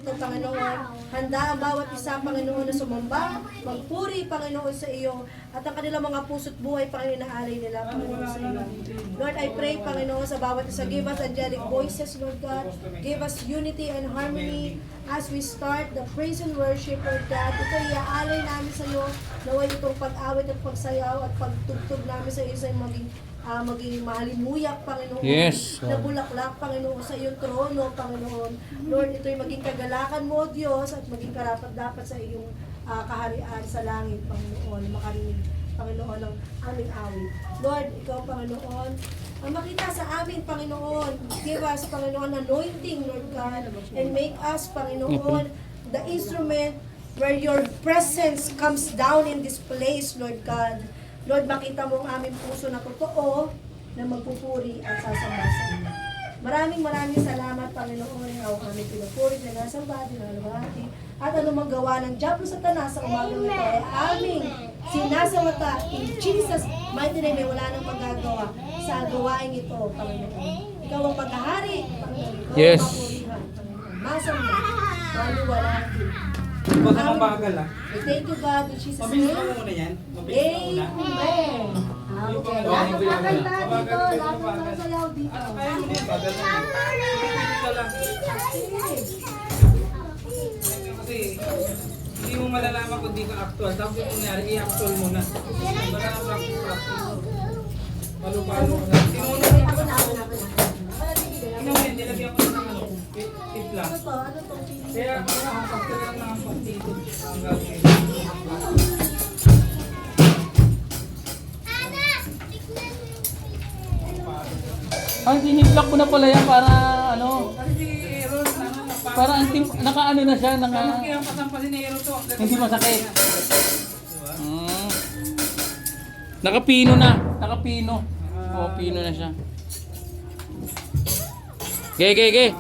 ito, Panginoon. Handa ang bawat isa, Panginoon, na sumamba, magpuri, Panginoon, sa iyo, at ang kanilang mga puso't buhay, Panginoon, na alay nila, Panginoon, sa iyo. Lord, I pray, Panginoon, sa bawat isa, give us angelic voices, Lord God. Give us unity and harmony as we start the praise and worship, Lord God. Ito iaalay namin sa iyo, naway itong pag-awit at pagsayaw at pagtugtog namin sa iyo sa maging mahalimuyak, Panginoon. Yes. Na bulaklak, Panginoon, sa iyong trono, Panginoon. Lord, ito'y maging kagalakan mo, Diyos, at maging karapat-dapat sa iyong kaharian sa langit, Panginoon. Makarinig, Panginoon, ng aming awit. Lord, ikaw, Panginoon, ang makita sa amin, Panginoon. Give us, Panginoon, anointing, Lord God, and make us, Panginoon, the instrument where your presence comes down in this place, Lord God. Lord, makita mo ang aming puso na totoo na magpupuri at sasamba sa iyo. Maraming salamat, Panginoon. Ikaw kami pinupuri, sinasamba, dinalabati. At anumang gawa ng Diablo Satanas sa umaga na ito ay aming sinasawata. In Jesus' mighty name, wala nang magagawa sa gawain ito, Panginoon. Ikaw ang maghahari, Panginoon. Ikaw Yes. ang mapurihan, Panginoon. Masamba, maluwalhati. Baka mabagal ah. Thank you, God, in Jesus' Mabilis pa name. muna yan. Mabilis pa muna. Amen. Okay. Lahat ng kakanta dito, lahat ng sasayaw dito. Kaya mo na yan, bagal na yan. Dito lang. Kasi hindi mo malalaman kung di ka actual. Tapos yung nangyari, i-actual mo na. Wala na practice. Palo-palo ka na. Tinawin, nilagyan ko na ng ano, tipla. Ano to? Ano to? Kaya ako na, hapak ko lang ng pagtito. Ang gagawin. Ang tinimplak ko na pala yan para ano, Kasi si Aaron, ano, para naka-ano na siya, Malaki ang pasampasin ni Aaron to. hindi masakit. Nakapino na, nakapino. Oo, pino na siya. Okay.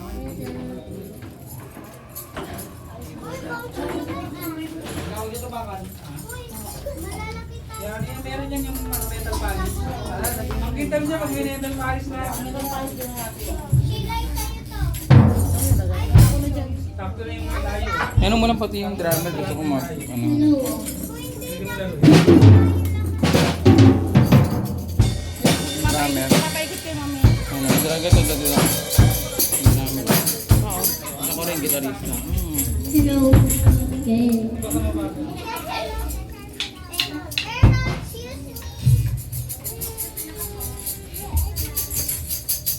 Ikaw dito bakal. Yan, meron yan yung mga metal polish. Ang kita niya pag may metal polish na metal polish din natin. Tapos na yung mga layo. Ano mo lang pati yung drummer, gusto ko ano. Hindi mo laro. Drummer. Ano, talaga lang. Drummer. Oo. Ako rin gitarista. Hello. Okay. Baka mabagal.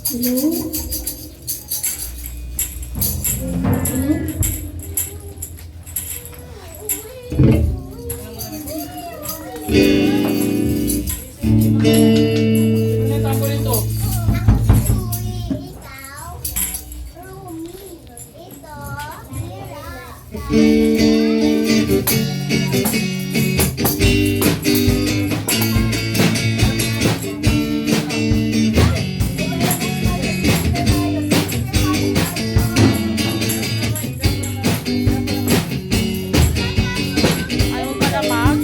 Hello. Hello. Ano yung tapo nito? Ayaw pa naman.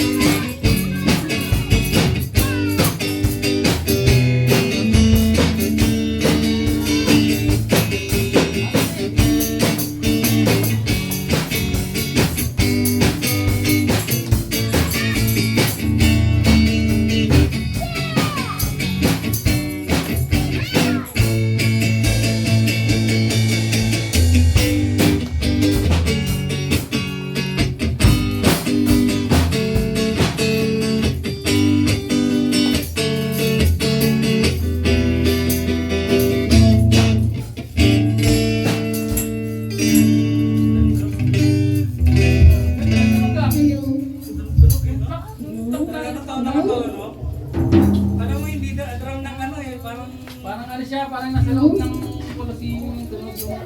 Alam mo hindi drum ng ano eh, parang Parang ano siya, parang nasa loob ng Colosseum yung tunog yung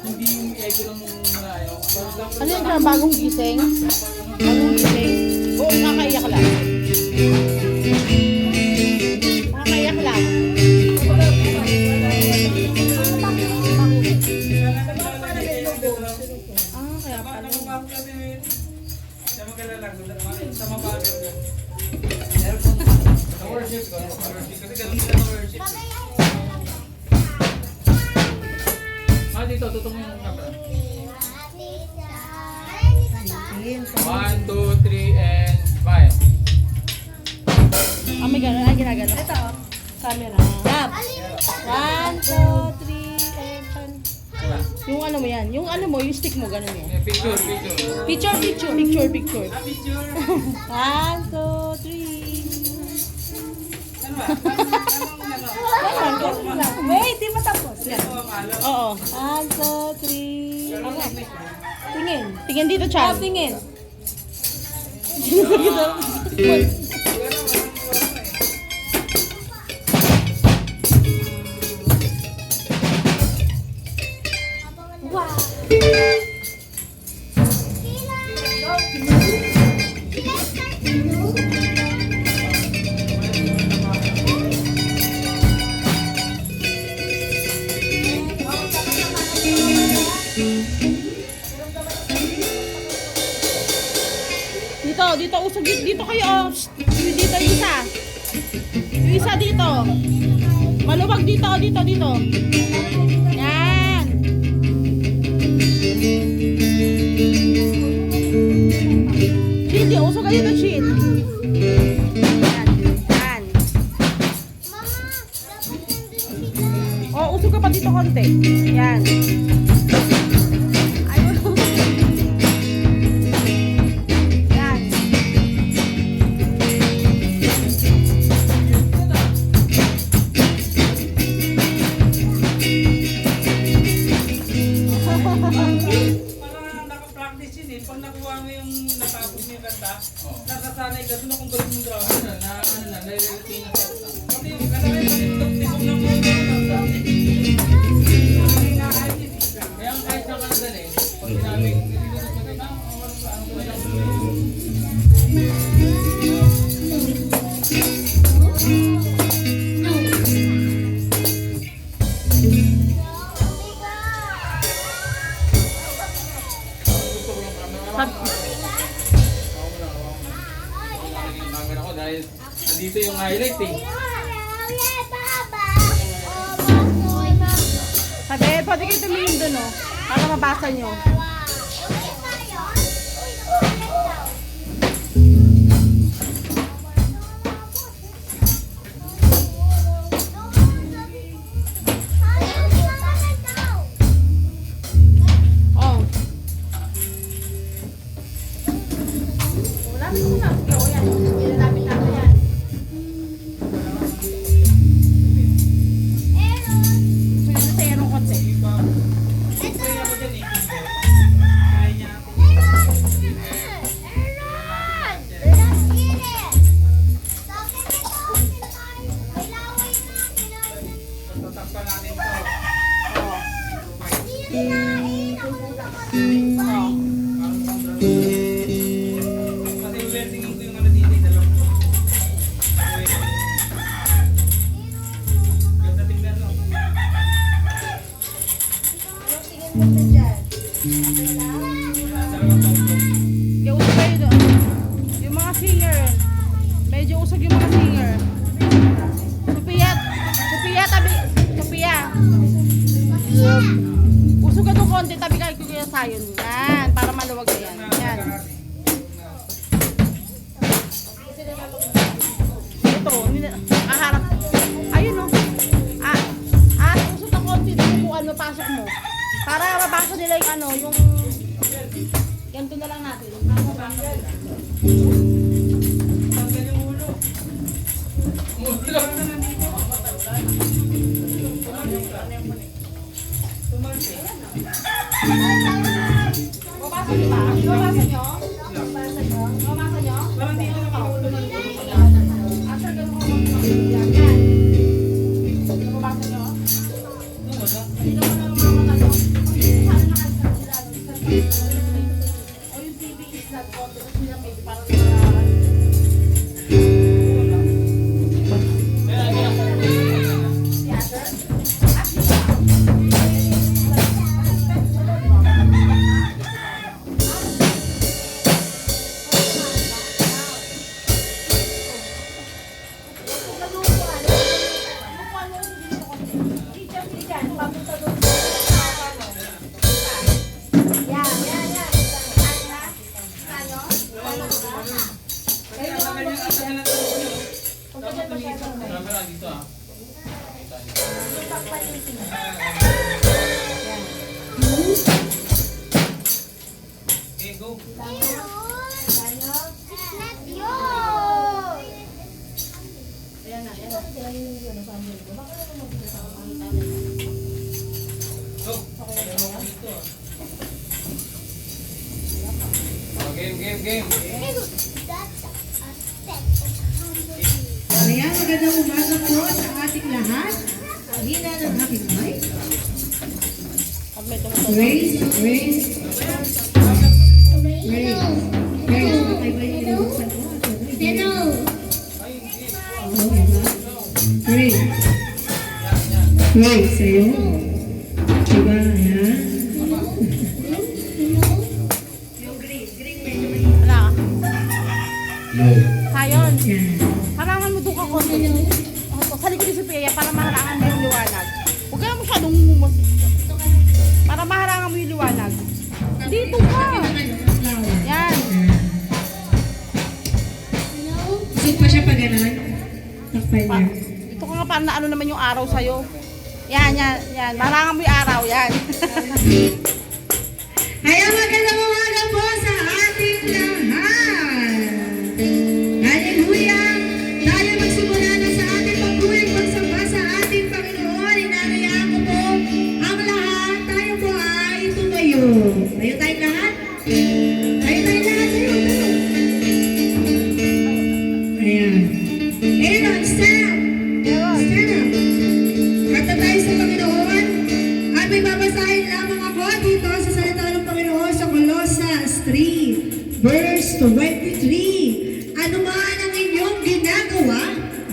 hindi yung echo ng malayo. Ano yung bagong gising? Bagong gising? Oo, nakakaiyak lang. Nakakaiyak lang. Ah, kaya pala. Sama pa rin. Sa worship ko, kasi ganun sila sa worship. Ah, dito, tutong yung camera. Again. 1, 2, 3, and 5. Ah, may gano'n. Ay, ginagano. Ito, camera. Stop. 1, 2, 3, and 10. Yung ano mo yan. Yung ano mo, yung stick mo, gano'n yan. Picture. Picture. Picture. 1, 2, 3. Ano ba? Anong ano? Wait, di matapos. Yan. Ito ang alam. Oo. 1, 2, 3. Tingin. Tingin dito, Ah, Chan. tingin. Dito, usog dito kayo. Dito yung isa. Yung isa dito. Maluwag dito. Yan. Hindi, usog kayo dito, Shin. Yan. Oh, usog ka pa dito konti. Yan. Ayun. Yan. Para nakapractice yun eh. Pag nakuha mo yung natapos mo yung kanta, nasasanay ka doon kung galing mong drama. Nare-routine na sa Pati yung kanakay pa rin tugtog ng mga Kaya ang kahit saan ka nadali, pag sinabi, nililunod mo tayo, ano ba lang? Gusto ko yung camera. Yung camera ko dahil nandito yung highlight eh. Sabi, pwede kayo tumingin dun, oh. Para mabasa nyo. Oh. Wala mo na. Sige, yan. Ilalapit natin yan. Pwede sa erong konti. Kaya ako dyan eh. Kaya niya ako. Tatakpan natin to. Oh. Kasi tingin ko yung ano dito, yung dalawang to. Ganda tingnan no. Anong tingin mo na dyan? Dalawang tugtog. Kaya usog kayo doon. Yung mga singer. Medyo usog yung mga singer. Sophia, tabi. Sophia. Usog ka doon konti, tabi ka kuya sayon. Yan, para maluwag na yan. Yan. Ito, harap. Ayun o. Usog ka konti, dumubuan mo, pasok mo. Para mabasa nila yung ano, yung... Ganito na lang natin. Tanggal yung ulo. Tumalsik. Mabasa niyo ba? Mabasa niyo? Mabasa niyo? Mabasa niyo? Parang dito na ako tumalsik. After ganun ko yan. Yan. Mabasa niyo? Hindi naman ang mga ano. Sana nakalimutan sila. O yung TV is not on. Tapos nila may parang Yan, yan, Camera dito ah. Okay, go. Ayan na, ayan na. Ayan yung yun, sabi ko. Bakit naman mabilis ako makita? Go. Meron ko dito ah. Oh, game. Kaya magandang umaga po sa ating lahat. Hina ng aking mic. Raise. Okay ba yung inubuksan ko? Hello. Oo, diba? Raise, sa'yo. Diba, ayan. Wala. No. Sayon. Yan. Harangan mo doon ka konti. Sa likod ni Sophia para maharangan mo yung liwanag. Huwag ka na masyadong para maharangan mo yung liwanag. Dito ka. Yan. Gusto pa siya pa gano'n? Takpan niya. Ito ka nga para na ano naman yung araw sa'yo. Yan. Maharangan mo yung araw. Yan. Kaya magandang umaga po sa ating lahat. Hallelujah! Tayo magsimula na sa ating pagbuhay pagsamba sa ating Panginoon. Inanayaan ko po ang lahat. Tayo po ay tumayo. Tayo tayong lahat? Tayo tayong lahat. Tayo. Ayan. Aaron, stand up. Stand up. Kanta tayo sa Panginoon. At may babasahin lamang ako dito sa salita ng Panginoon sa Colossus 3, verse 23. Ano man ang inyong ginagawa,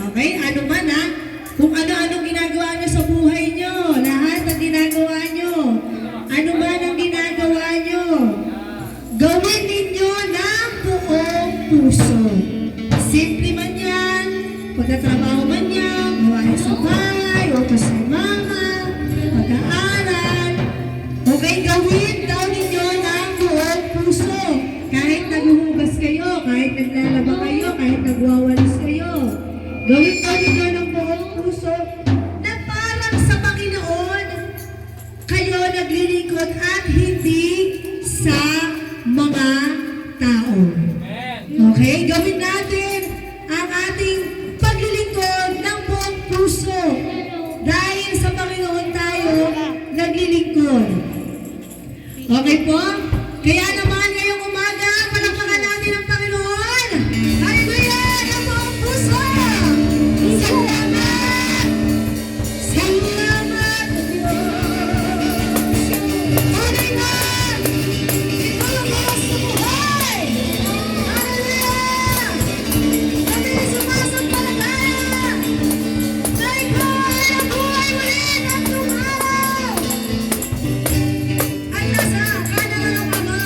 okay? Ano man ha? Kung ano-anong ginagawa nyo sa buhay nyo, lahat ng ginagawa nyo, ano man ang ginagawa nyo, gawin ninyo ng buong puso. Simple man yan, pagkatrabaho man yan, gawain sa bahay, o sa mama, pag-aaral. Okay, gawin daw ninyo ng buong puso. Kahit naghuhugas kayo, kahit naglalaba kayo, kahit nagwawalis kayo. Gawin daw ninyo ng buong puso na parang sa Panginoon kayo naglilingkod at hindi sa mga tao. Okay, gawin natin ang ating paglilingkod ng buong puso. Dahil sa Panginoon tayo naglilingkod. Okay po? Kaya naman ngayong umaga, palakpakan natin ang Panginoon. Hallelujah! Ng buong puso! Salamat! Salamat, Diyos! Panginoon! Ito ang oras sa buhay! Hallelujah! Kami sumasampalataya! Na ikaw ay ang buhay ulit at tumaraw! At nasa kanan ng Ama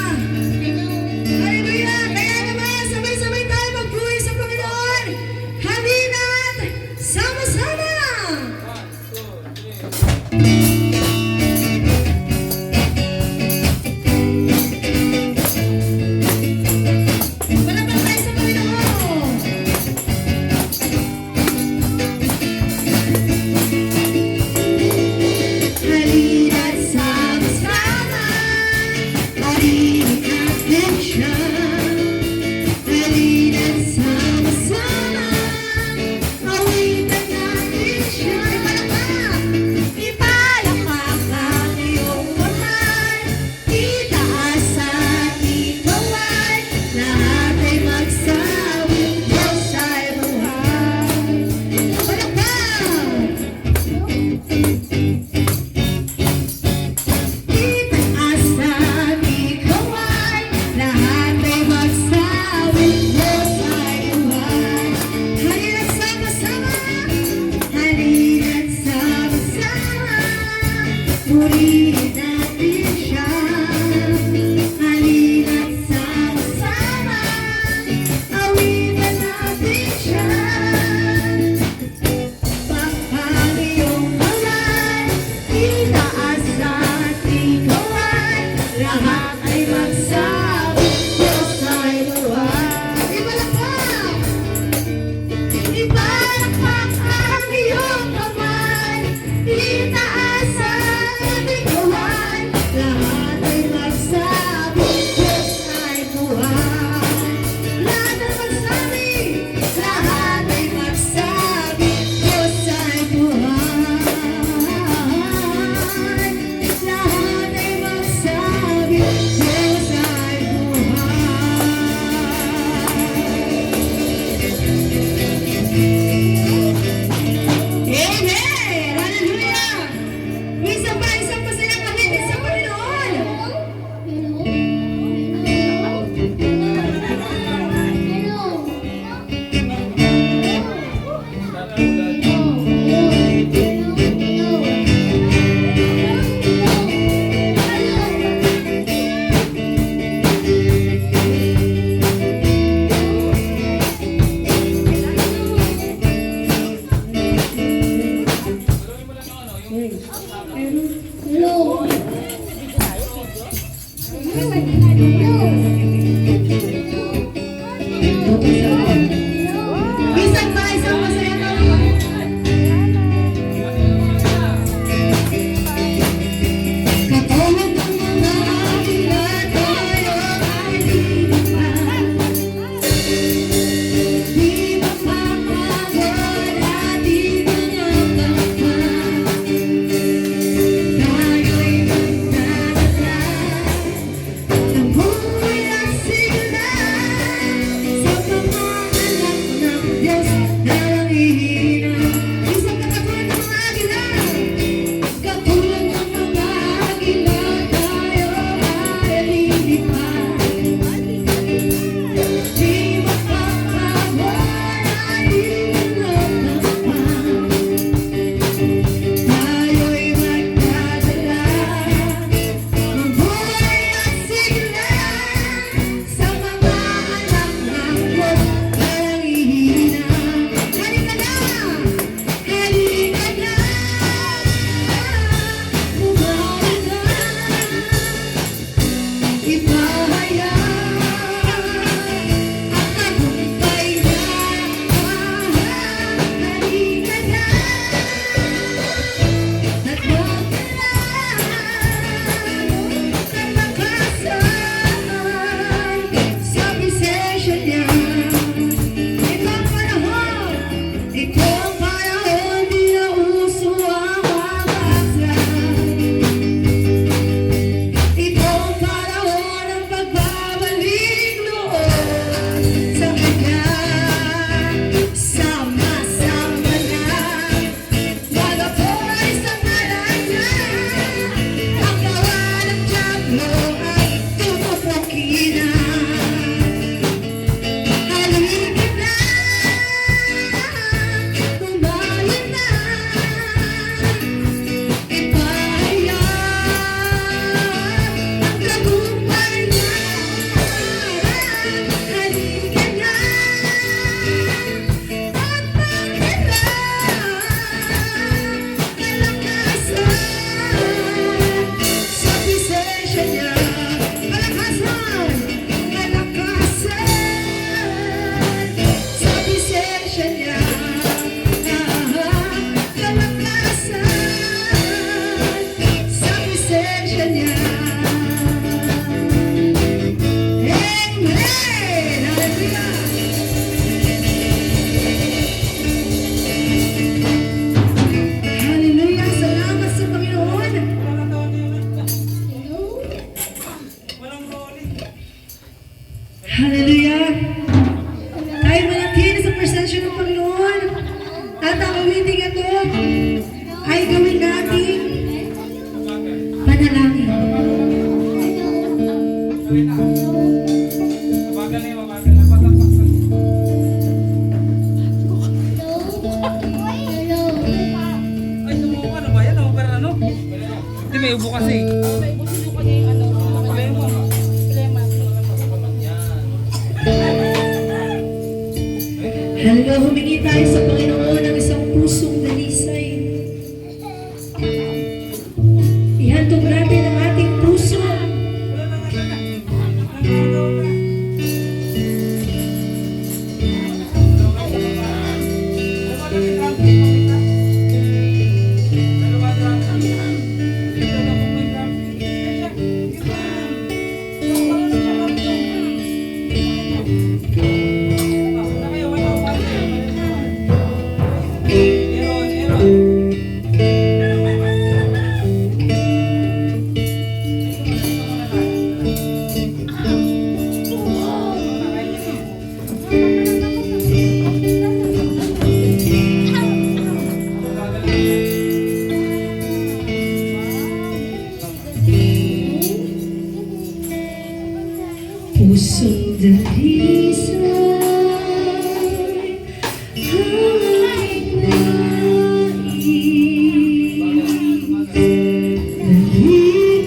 Isang pa, isang masaya ka. Katulad ng mga ilan tayo ay lilipas. Di mapapagod at di manapagpan. Tayo'y magdadasal ng buhay at sigla sa mga anak ng Diyos na nanghihina. Isang katulad ng mga agila. Katulad ng mga agila tayo ay lilipas. Di mapapagod at di manapagpan. Tayo'y magdadala ng buhay at sigla sa mga anak ng Diyos na nanghihina. Halika na! Halika na! Bumalik na! Ipahaya ang tagumpay na. Halika na! At huwag ka na kalakasan sa bisensya niya. Ito ang panahon, ito ang panahon, di na uso ang pag-asal. Ito ang panahon ng pagbabalik loob sa Kanya. Sama-sama na, magapoy sa ngalan niya. Ang gawa ng Diablo ay tutupukin na. Halika na, tumayo na, ipahaya ang tagumpay niya. Halika na, at magdala kalakasan sa bisensya niya. Kalakasan, kalakasan sa bisensya niya. Kalakasan sa bisensya niya. Amen! Hallelujah! Hallelujah! Salamat sa Panginoon! Walang rolling. Hallelujah! Tayo manatili sa presensya ng Panginoon. At ang awiting ito ay gawin natin panalangin. Mabagal na yun, mabagal na. Patakpak na. Ay, sumuko na ba yan? Ako pero ano? Hindi, may ubo kasi. May gusto ko niya yung ano. Problema. Problema. Hallelujah! Humingi tayo sa Panginoon ng isang pusong dalisay. Ihandog natin ang ating puso. Wala na nga na. Nagagawa na. Pusong dalisay aking nais.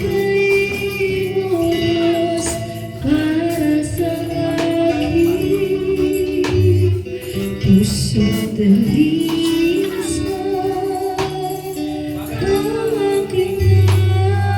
Dalikay mo, Diyos, para sa akin. Pusong dalisay ang aking nais.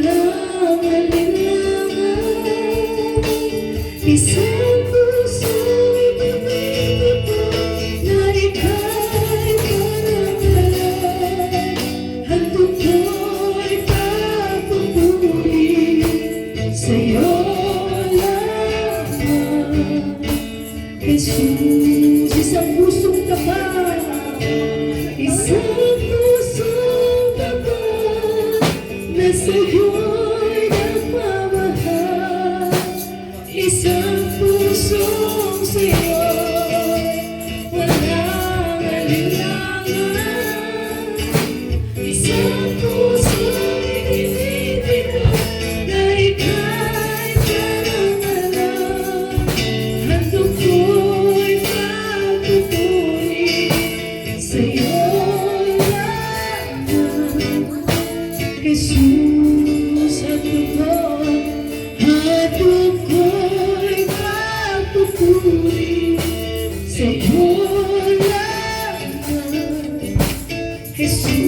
walang alinlangan. Isang pusong ibinibig na ika'y parang handog ko'y papupuri sa'yo lamang. Jesus, isang pusong tapat, isang pusong tapat na sa'yo'y nagmamahal. Isang pusong sa'yo'y walang alinlangan. Isang pusong ibinibig na ika'y parang handog ko'y papupuri sa'yo lamang. Jesus, handog ko'y papupuri sa'yo lamang. Jesus,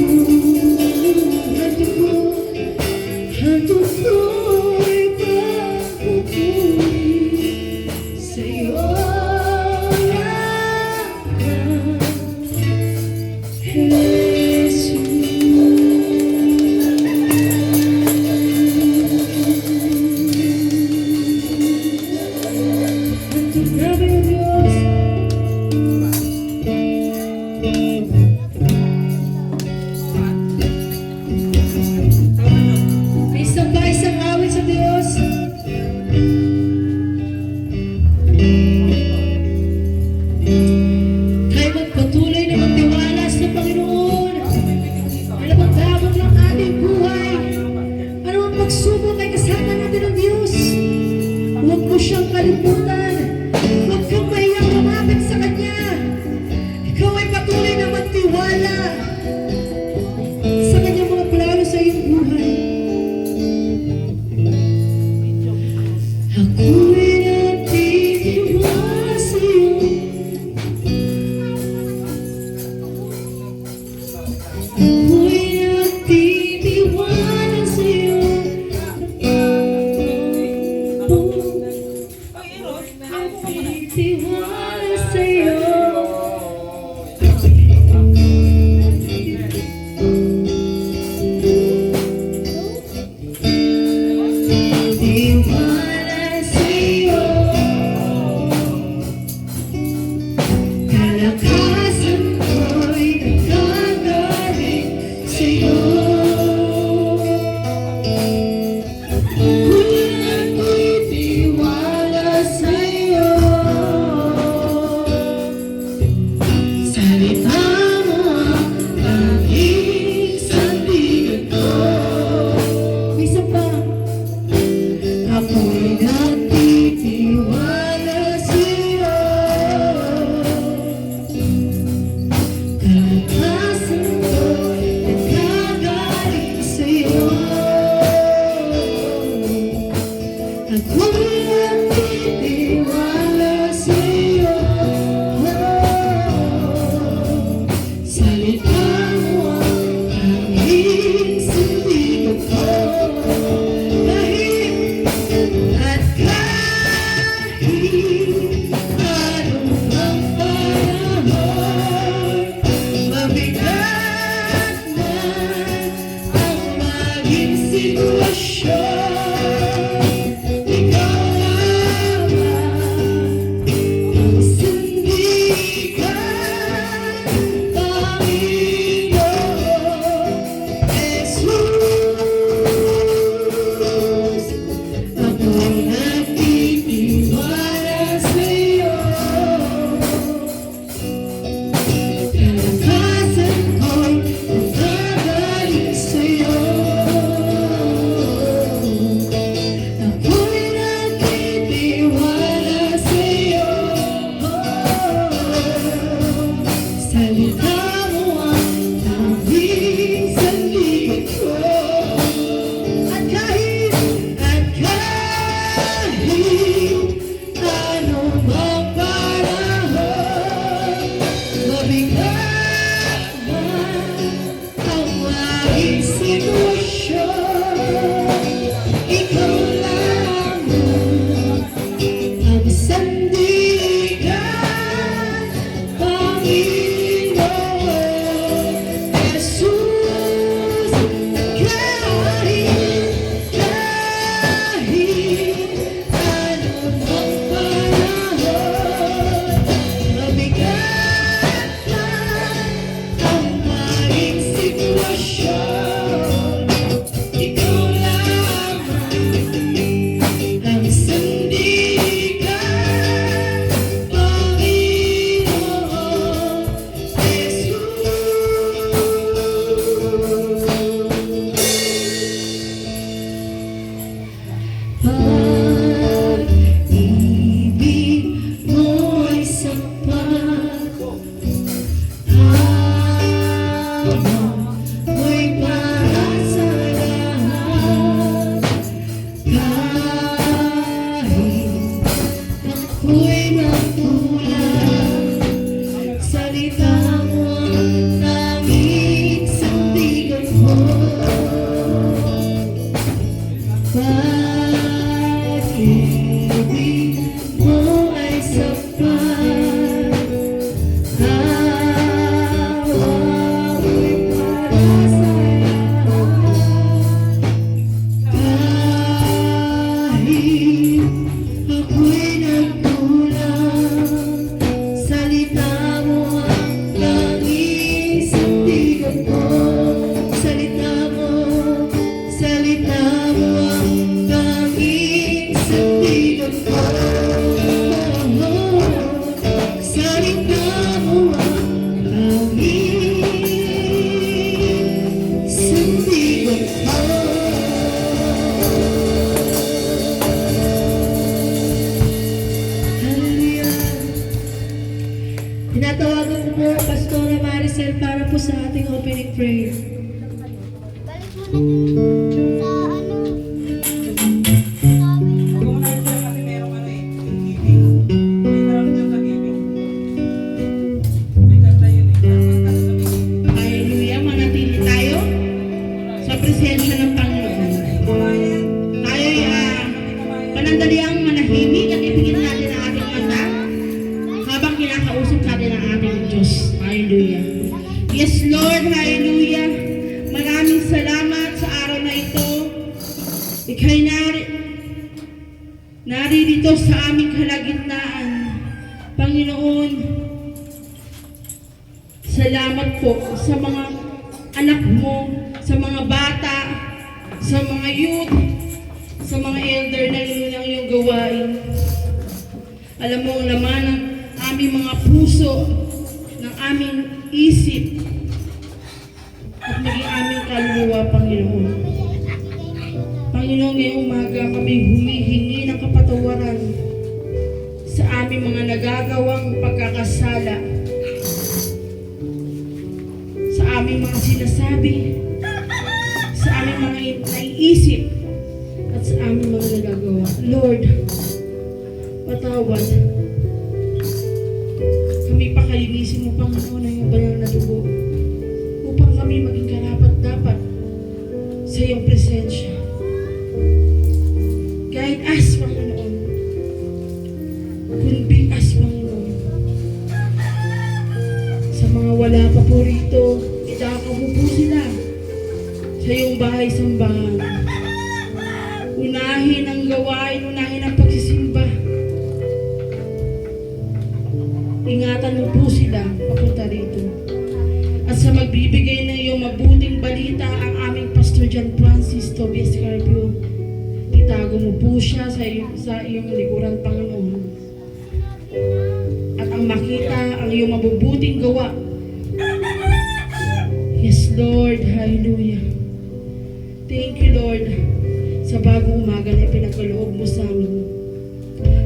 handog ko'y papupuri sa'yo lamang. Jesus. Handog namin, Diyos. May isang ba isang awit sa Diyos? Tayo magpatuloy na magtiwala sa Panginoon. Alam ang damot ng ating buhay. Ano ang pagsubok ay kasama natin ng Diyos. Huwag mo siyang kalimutan. Huwag kang mahiyang lumapit sa Kanya. Ikaw ay patuloy na magtiwala sa Kanyang mga plano sa iyong buhay. Ako'y nagtitiwala sa iyo. Ako'y nagtitiwala sa iyo. Nagtitiwala sa iyo. Tiwala sa iyo. Kalakasan ko'y nagagaling sa iyo. Ako'y tiwala sa iyo. Salita mo ang tanging sandigan ko. May isa pa. Ako'y nagtitiwala sa iyo. Kalakasan ko'y nagagaling sa iyo. Ako'y nagtitiwala sa iyo. Salita mo ang tanging sandigan ko. At kahit anong ang panahon, mabigat man ang maging sitwasyon, ikaw lamang ang sandigan, Panginoon Jesus. Ako'y nagtitiwala sa iyo. Kalakasan ko'y nagagaling sa iyo. Pag-ibig mo ay sapat. Awa mo'y para sa'yo. Kahit ako'y nagkulang, salita mo ang langis sa tigan ko. Salita mo ang langis sa tigan ko. Salita mo ang langis sa tigan ko. Hallelujah. Tinatawagan ko po Pastora Maricel para po sa ating opening prayer. Huwag mo na ito kasi merong ano eh, yung giving. May tawag dyan sa giving. May kanta yun eh. Merong kanta sa giving. Hallelujah. Manatili tayo sa presensya ng Panginoon. Tayo panandaliang manahimik at ipigil natin ang ating mata habang kinakausap natin ang ating Diyos. Hallelujah. Yes, Lord. Hallelujah. Maraming salamat sa araw na ito. Ika'y naririto sa aming kalagitnaan. Panginoon, salamat po sa mga anak mo, sa mga bata, sa mga youth, sa mga elder na yun ang iyong gawain. Alam mo ang laman ng aming mga puso, ng aming isip, at maging aming kaluluwa, Panginoon. Panginoon, ngayong umaga kami humihingi ng kapatawaran sa aming mga nagagawang pagkakasala, sa aming mga sinasabi, sa aming mga naiisip, at sa aming mga nagagawa. Lord, patawad. Kami pakalinisin mo, Panginoon, ng iyong banal na dugo upang kami maging karapat-dapat sa iyong presensya. Guide us, Panginoon. Convict us, Panginoon. Sa mga wala pa po rito, itakaw mo po sila sa iyong bahay-sambahan. Unahin ang gawain, unahin ang pagsisimba. Ingatan mo po sila papunta rito. At sa magbibigay ng iyong mabuting balita ang aming Pastor John Francis Tobias Carpio, itago mo po siya sa iyong likuran, Panginoon. At ang makita ang iyong mabubuting gawa. Yes, Lord. Hallelujah. Thank you, Lord, sa bagong umaga na ipinagkaloob mo sa amin.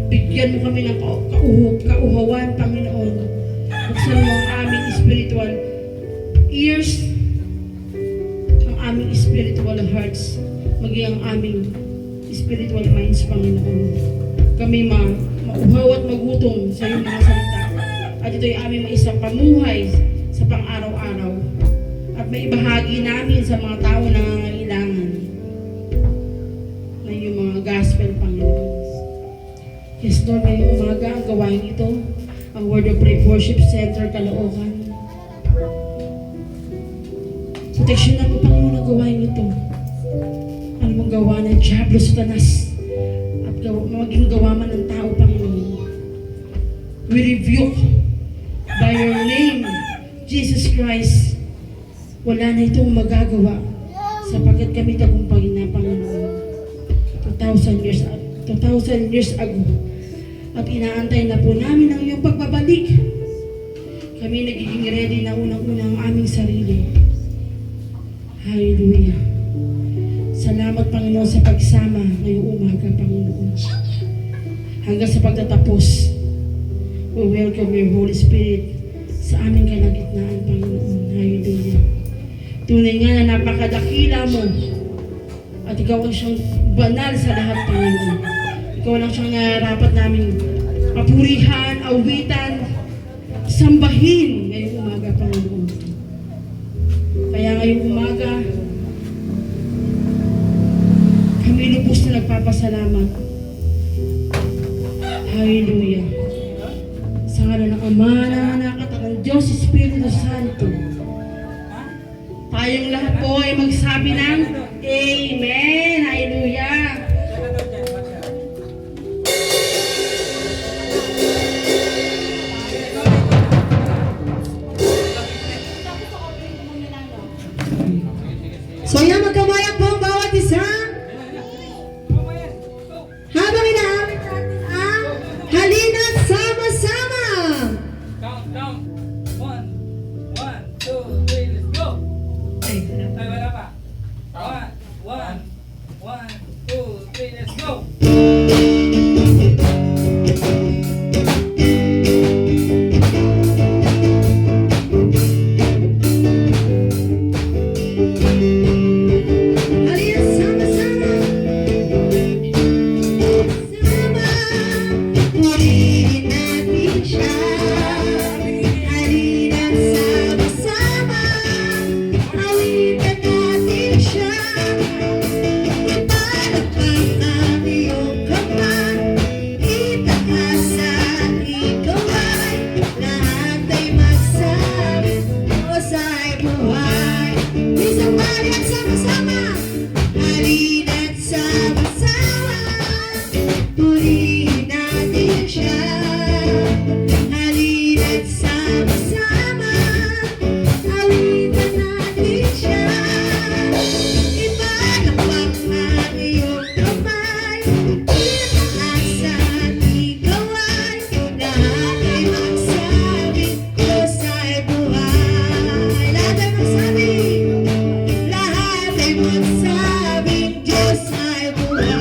Bigyan mo kami ng kauhawan, Panginoon. Buksan mo ang aming spiritual ears, ang aming spiritual hearts, maging ang aming spiritual minds, Panginoon. Kami mauhaw at magutom sa iyong mga salita. At ito'y aming maisang pamuhay sa pang-araw-araw. At maibahagi namin sa mga tao na nangangailangan na iyong mga gospel, Panginoon. Yes, Lord, ngayong umaga ang gawain ito, ang Word of Prayer Worship Center, Caloocan. Proteksyonan mo, Panginoon, ang gawain ito. Ano mong gawa ng Diablo, Satanas, at maging gawa man ng tao, Panginoon. We rebuke by your name, Jesus Christ. Wala na itong magagawa sapagkat kami tagumpay na, Panginoon. 2,000 years ago. At inaantay na po namin ang iyong pagbabalik. Kami nagiging ready na unang-una ang aming sarili. Hallelujah. Salamat, Panginoon, sa pagsama ngayong umaga, Panginoon. Hanggang sa pagtatapos, we welcome your Holy Spirit sa aming kalagitnaan, Panginoon. Hallelujah. Tunay nga na napakadakila mo at ikaw ang siyang banal sa lahat, Panginoon. Ikaw lang siyang narapat namin papurihan, awitan, sambahin ngayong umaga, Panginoon. Kaya ngayong umaga, kami lubos puso nagpapasalamat. Hallelujah. Sa ngalan ng Ama, ng Anak at ng Diyos Espiritu Santo. Tayong lahat po ay magsabi ng Amen. Hallelujah. So yan, magkabayan po ang bawat isa. Habang inaamit natin ang halina't sama-sama. Countdown. 1, 2, 3, let's go! Ay, Ay, wala pa. 1, 2, 3, let's go! halina't sama-sama. Sama, purihin natin siya. Halina't sama-sama. Awitan natin siya. Ipalakpak ang iyong kamay. Itaas at ikaw ay lahat ay magsabi. Diyos ay buhay. Isang halina't sama-sama. Halina't sama-sama. Purihin natin siya. Halina't sama-sama. Awitan natin siya. Ipalakpak ang iyong kamay. Itaas at ikaw ay lahat ay magsabi. Diyos ay buhay. Lahat ay magsabi. Lahat ay magsabing Diyos ay buhay.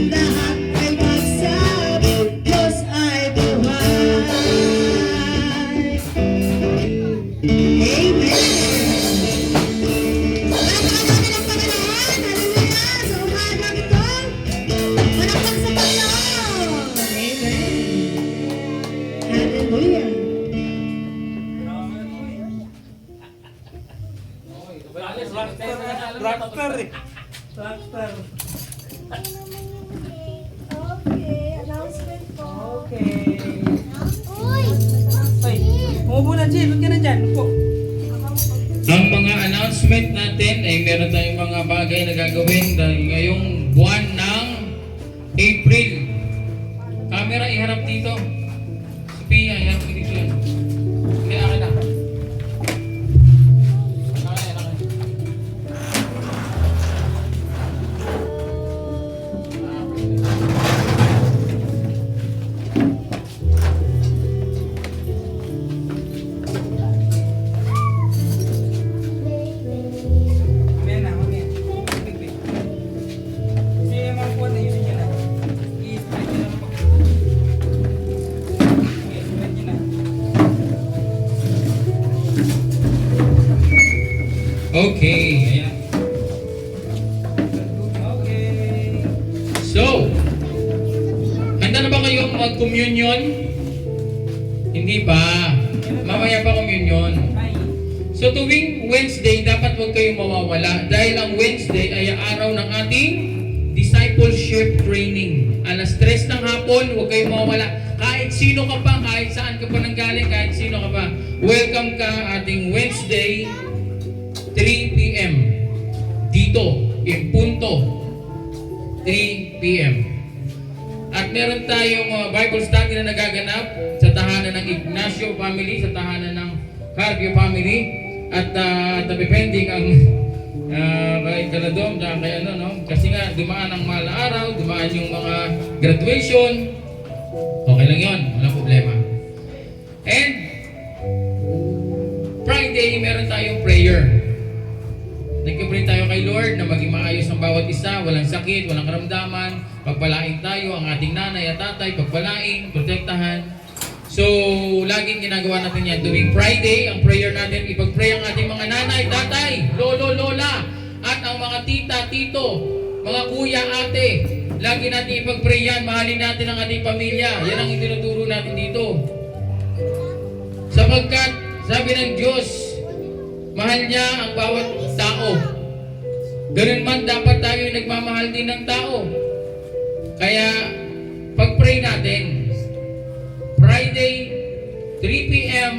Lahat ay magsabing Diyos ay buhay. Amen. Palakpakan natin ang Panginoon. Hallelujah. Sa umagang ito, palakpak sa Panginoon. Amen. Hallelujah. Rockstar eh. Rockstar. Okay, announcement po. Okay. Ay, umupo na, Jay. Ba't ka na dyan? Upo. Ang mga announcement natin ay meron tayong mga bagay na gagawin dahil ngayong buwan ng April. Camera iharap dito. Si Pia, iharap dito yan. Hindi, akin na. Akin. Mamaya na, mamaya. Big. Kasi yung mga puwan na yun niya na. I-spread niya na pag... Okay, spread niya na. Okay. Ayan. Okay. So, handa na ba kayong mag-communion? Hindi pa. Mamaya pa communion. Bye. So tuwing Wednesday, dapat huwag kayong mawawala dahil ang Wednesday ay araw ng ating discipleship training. Alas 3 ng hapon, huwag kayong mawawala. Kahit sino ka pa, kahit saan ka pa nanggaling, kahit sino ka pa, welcome ka ating Wednesday, 3 p.m. Dito, in punto, 3 p.m. At meron tayong Bible study na nagaganap sa tahanan ng Ignacio family, sa tahanan ng Carpio family, at napipending ang kay Galadom, kay ano, no? Kasi nga dumaan ang mahal na araw, dumaan yung mga graduation. Okay lang yun, walang problema. And Friday, meron tayong prayer. Nagpipray tayo kay Lord na maging maayos ang bawat isa, walang sakit, walang karamdaman, pagpalain tayo, ang ating nanay at tatay, pagpalain, protektahan. So, laging ginagawa natin yan. Tuwing Friday, ang prayer natin, ipag-pray ang ating mga nanay, tatay, lolo, lola, at ang mga tita, tito, mga kuya, ate. Lagi natin ipag-pray yan, mahalin natin ang ating pamilya. Yan ang itinuturo natin dito. Sapagkat, sabi ng Diyos, mahal niya ang bawat tao. Ganun man, dapat tayo nagmamahal din ng tao. Kaya, pag-pray natin, Friday, 3 p.m.,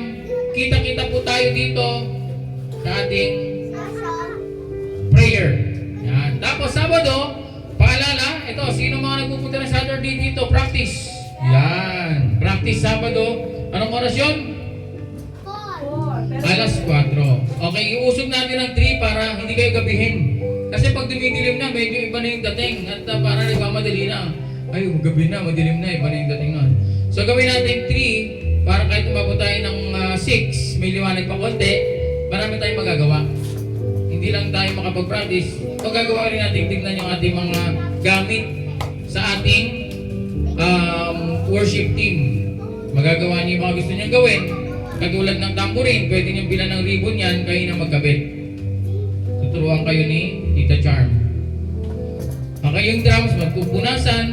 kita-kita po tayo dito sa ating prayer. Yan. Tapos, Sabado, paalala, ito, sino mga nagpupunta ng Saturday dito, practice. Yan. Practice Sabado. Anong oras yun? 4. Alas 4. Okay, iusog natin ng 3 para hindi kayo gabihin. Kasi pag dumidilim na, medyo iba na yung dating. At para nagmamadali na. Ay, gabi na, madilim na, iba na yung dating nun. So gawin natin 3 para kahit umabot tayo ng 6, may liwanag pa konti, marami tayong magagawa. Hindi lang tayo makapag-practice. Ito gagawa rin natin, tignan yung ating mga gamit sa ating worship team. Magagawa niyo yung mga gusto niyang gawin. Katulad ng tambourine, pwede niyong bilan ng ribbon yan, kayo na magkabit. Tuturuan kayo ni Tita Charm. Okay, yung drums, magpupunasan,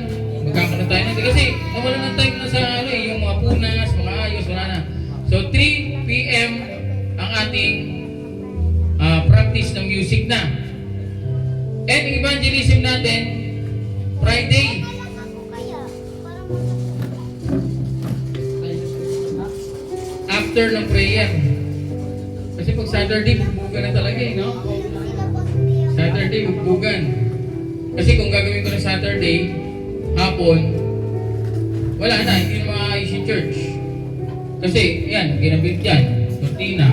magkakaroon tayo natin. Kasi nawala ng time na sa yung mga punas, mga ayos, wala na. So 3 p.m. ang ating practice ng music na. And evangelism natin, Friday. After ng prayer. Kasi pag Saturday, bugbugan na talaga no? Saturday, bugbugan. Kasi kung gagawin ko ng Saturday, hapon, wala na, hindi na maayos yung church. Kasi, yan, ginabit yan, kortina,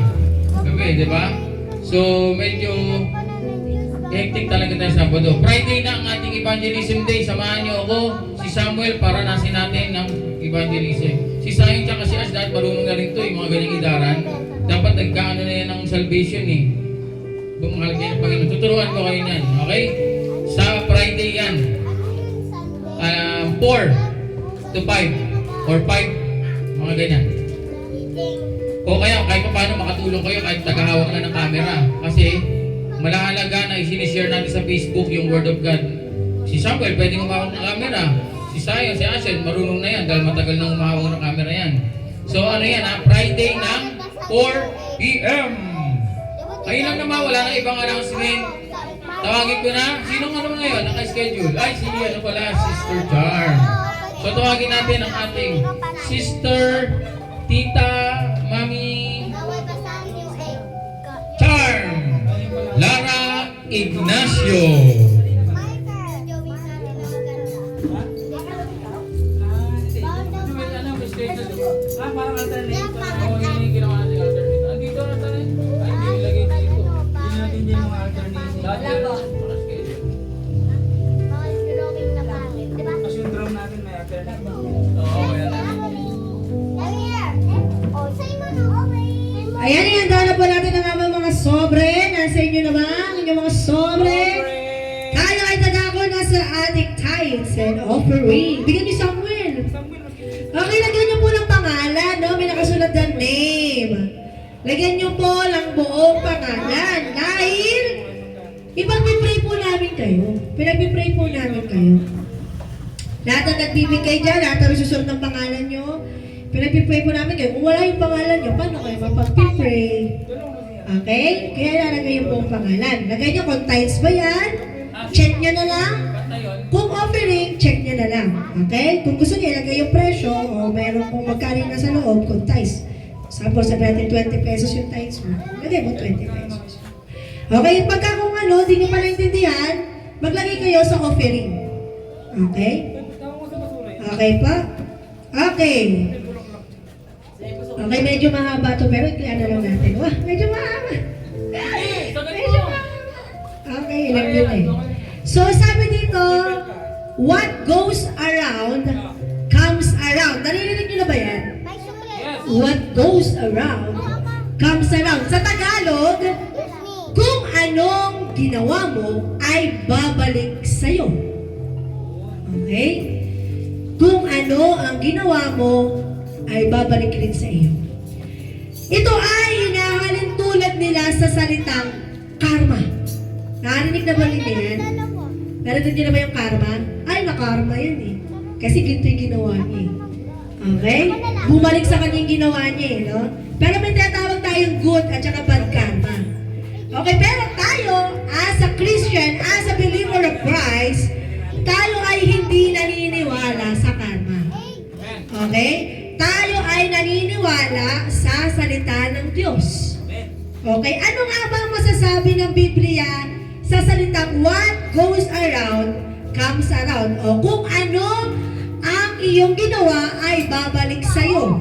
gabi, di ba? So, medyo hectic talaga tayo Sabado. Friday na ang ating evangelism day. Samahan niyo ako, si Samuel, para nasin natin ng evangelism. Si Sayang tsaka si Ash, dahil marunong na rin ito, yung mga ganyang idaran. Dapat nagkaano na yan ng salvation eh. Bumahal kayo ng Panginoon. Tuturuan ko kayo yan, okay? Sa Friday yan. 4 to 5 or 5, mga ganyan. O kaya kahit pa paano makatulong kayo kahit tagahawak na ng camera. Kasi malahalaga na isinishare natin sa Facebook yung Word of God. Si Samuel pwedeng umahawak ng camera. Si Sayo, si Ashen, marunong na yan dahil matagal nang umahawak ng camera yan. So ano yan ha? Friday ng 4 p.m. Ayun lang naman, wala na ibang announcement. Tawagin ko na. Sinong ano ngayon? Naka-schedule. Ay, si ano pala? Sister Charm. So tawagin natin ang ating Sister, Tita, Mami, Charm, Lara Ignacio. Parang alternate. Oo, yun yung ginawa natin alternate. Andito na tayo. Ay, hindi nilagay dito. Hindi natin din yung alternate. Dati kasi yung drum natin may alternate. Oo, yan. Ayan, ihanda na po natin ang aming mga sobre. Nasa inyo na ba ang inyong mga sobre? Tayo ay dadako na sa ating tithes and offering. Bigyan niyo Samuel. Okay, lagyan niyo po ng pangalan, no? May nakasulat na name. Lagyan niyo po ng buong pangalan. Dahil, ipag-pray po namin kayo. Pinag-pray po namin kayo. Lahat na nagbibigay dyan, lahat na susunod ng pangalan niyo, pinag-pray po namin kayo. Kung wala yung pangalan niyo, paano kayo mapag-pray? Okay? Kaya lalagay yung buong pangalan. Lagay niyo kung tithes ba yan, check niyo na lang. Kung offering, check niya na lang. Okay? Kung gusto niya ilagay yung presyo o mayroon kung magkano na sa loob, kung tithes. Sample, sabi natin 20 pesos yung tithes mo. Lagay mo 20 pesos. Okay? Pagka kung ano, di niyo pa naintindihan, maglagay kayo sa offering. Okay? Okay pa? Okay. Okay, medyo mahaba to pero iklian na lang natin. Wah, medyo mahaba. Medyo mahaba. Okay, ilang yun eh. So sabi dito, what goes around, comes around. Naririnig nyo na ba yan? What goes around, comes around. Sa Tagalog, kung anong ginawa mo, ay babalik sa'yo. Okay? Kung ano ang ginawa mo, ay babalik rin sa iyo. Ito ay hinahalin tulad nila sa salitang karma. Narinig na ba ninyo yan? Narinig nyo na ba yung karma? Ay, nakarma yan eh. Kasi ganito yung ginawa niya eh. Okay? Bumalik sa kanya yung ginawa niya eh, no? Pero may tinatawag tayong good at saka bad karma. Okay, pero tayo as a Christian, as a believer of Christ, tayo ay hindi naniniwala sa karma. Amen. Okay? Tayo ay naniniwala sa salita ng Diyos. Amen. Okay? Ano nga ba ang masasabi ng Biblia sa salitang what goes around comes around? O kung ano ang iyong ginawa ay babalik sa iyo.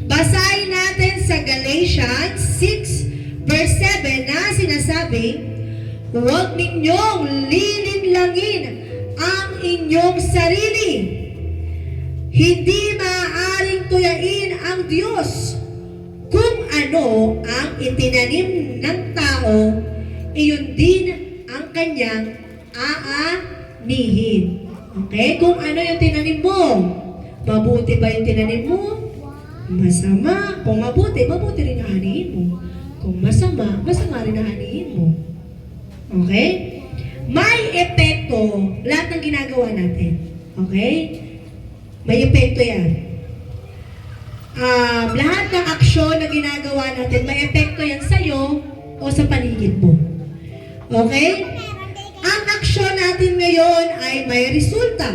Basahin natin sa Galatians 6 verse 7 na sinasabi, huwag ninyong lilinlangin ang inyong sarili. Hindi maaaring tuyain ang Diyos. Kung ano ang itinanim ng tao, iyon din ang kanyang aanihin. Okay? Kung ano yung tinanim mo, mabuti ba yung tinanim mo? Masama. Kung mabuti, mabuti rin ang anihin mo. Kung masama, masama rin ang anihin mo. Okay? May epekto lahat ng ginagawa natin. Okay? May epekto yan. Lahat ng aksyon na ginagawa natin, may epekto yan sa'yo o sa paligid mo. Okay? Ang aksyon natin ngayon ay may resulta.